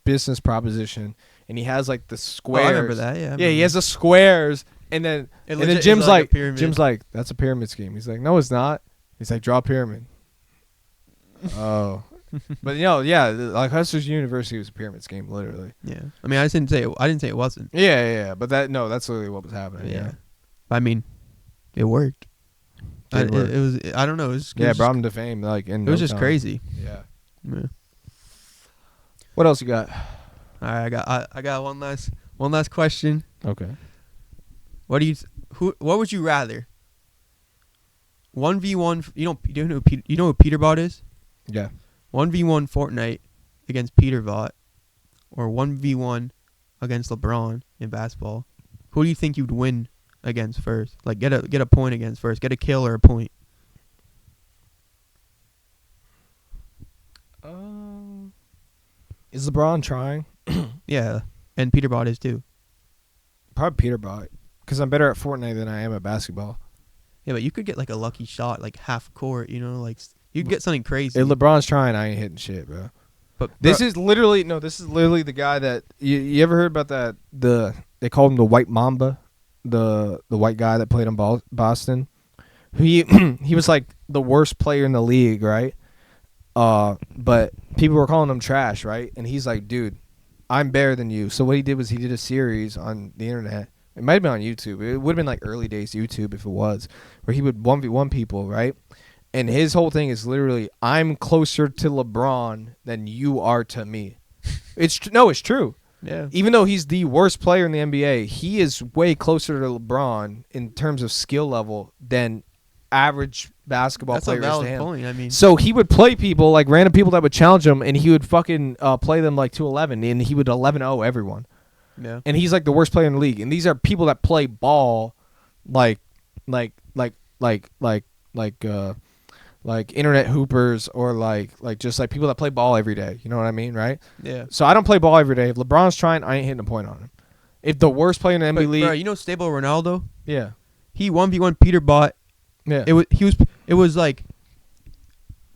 business proposition, and he has like the squares. Oh, I remember that. Yeah. He has the squares, and then Jim's like, that's a pyramid scheme. He's like, no, it's not. He's like, draw a pyramid. Oh, but yeah, like Hustlers University was a pyramid scheme, literally. Yeah. I mean, I didn't say it wasn't. Yeah. But that's literally what was happening. Yeah. I mean, it worked. Did work. It was. I don't know. It was. Brought him to fame. Like in It was no just time. crazy. Yeah. Yeah. What else you got? All right. I got one last question. Okay. What would you rather? 1v1. You know who Peterbot is? Yeah. 1v1 Fortnite against Peterbot, or 1v1 against LeBron in basketball. Who do you think you'd win against first? Like get a point against first. Get a kill or a point. Is LeBron trying? Yeah, and Peterbot is too. Probably Peterbot, because I'm better at Fortnite than I am at basketball. Yeah, but you could get like a lucky shot, like half court. You know, like you could get something crazy. If LeBron's trying, I ain't hitting shit, bro. But This is literally the guy that you ever heard about that? They called him the White Mamba, the white guy that played in Boston. He was like the worst player in the league, right? But people were calling him trash, right? And he's like, dude, I'm better than you. So what he did was he did a series on the internet. It might have been on YouTube. It would have been like early days YouTube if it was, where he would 1v1 people, right? And his whole thing is literally, I'm closer to LeBron than you are to me. It's true. Yeah. Even though he's the worst player in the NBA, he is way closer to LeBron in terms of skill level than average basketball That's a players to valid him. point. I mean, So he would play people, like random people that would challenge him, and he would fucking play them like 2-11, and he would 11-0 everyone. yeah. And he's like the worst player in the league. And these are people that play ball like internet hoopers, or like just like people that play ball every day. You know what I mean, right? Yeah. So I don't play ball every day. If LeBron's trying, I ain't hitting a point on him. If the worst player in the NBA league, Bro, you know Stable Ronaldo? yeah, He 1v1 Peterbot. yeah, It was like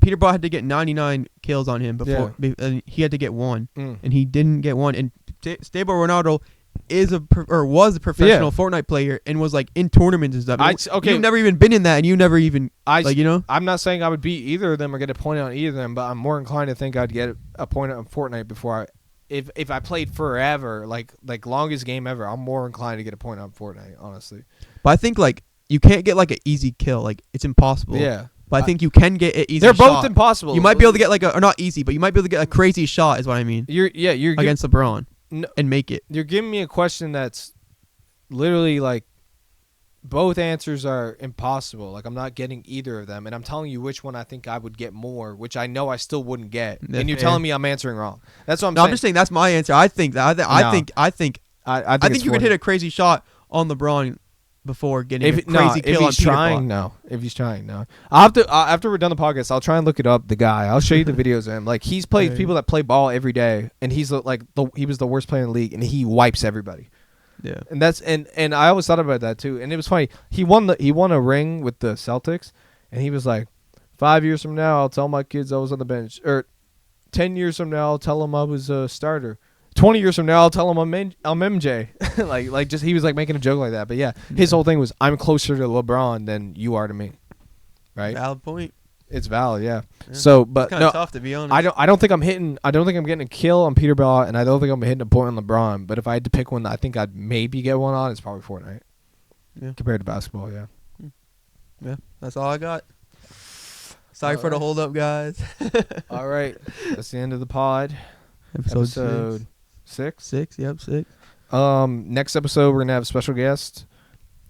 Peterbot had to get 99 kills on him before, and he had to get one, and he didn't get one. And Stable Ronaldo was a professional Fortnite player and was like in tournaments and stuff. You've never even been in that, and you never even I'm not saying I would beat either of them or get a point on either of them, but I'm more inclined to think I'd get a point on Fortnite before if I played forever, like longest game ever. I'm more inclined to get a point on Fortnite, honestly. But I think like you can't get like an easy kill, like it's impossible. Yeah. But I think you can get an easy They're shot. both impossible. You might be able to get like or not easy, but you might be able to get a crazy shot is what I mean. You're against LeBron and make it. You're giving me a question that's literally like both answers are impossible. Like I'm not getting either of them, and I'm telling you which one I think I would get more, which I know I still wouldn't get. That's and you're fair. telling me I'm answering wrong. That's what I'm saying. I'm just saying that's my answer. I think that I think I I think you could hit a crazy shot on LeBron before getting a crazy kill on If he's trying, no. If he's trying, no. I'll have to after we're done the podcast, I'll try and look it up. The guy, I'll show you the videos of him. Like he's played Right. people that play ball every day, and he's like he was the worst player in the league, and he wipes everybody. Yeah. And that's and I always thought about that too. And it was funny. He won a ring with the Celtics, and he was like, 5 years from now, I'll tell my kids I was on the bench, or 10 years from now, I'll tell them I was a starter. 20 years from now, I'll tell him I'm MJ. like just he was like making a joke like that. But yeah, his whole thing was I'm closer to LeBron than you are to me. Right? Valid point. It's valid, yeah. So, but Kind of no, tough to be honest. I don't think I'm hitting. I don't think I'm getting a kill on Peterbot, and I don't think I'm hitting a point on LeBron. But if I had to pick one that I think I'd maybe get one on, it's probably Fortnite. Yeah. Compared to basketball, yeah. Yeah, that's all I got. Sorry for the hold up, guys. All right, that's the end of the pod. Episode 6. 6. Yep, 6. Next episode we're gonna have a special guest.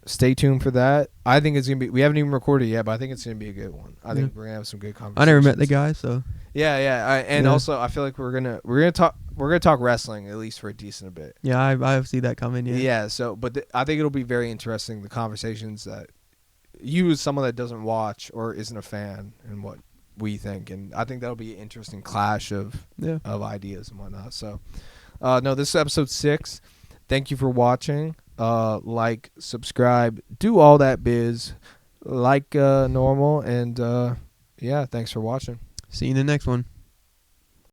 Stay tuned for that. I think it's gonna be. We haven't even recorded yet, but I think it's gonna be a good one. I think we're gonna have some good conversations. I never met the guy, so Yeah. Also, I feel like we're gonna talk wrestling at least for a decent bit. yeah, I see that coming. Yeah. Yeah. So, but I think it'll be very interesting, the conversations that you as someone that doesn't watch or isn't a fan and what we think, and I think that'll be an interesting clash of ideas and whatnot. So, no, this is episode 6. Thank you for watching. Like, subscribe, do all that biz like normal, and yeah, thanks for watching. See you in the next one.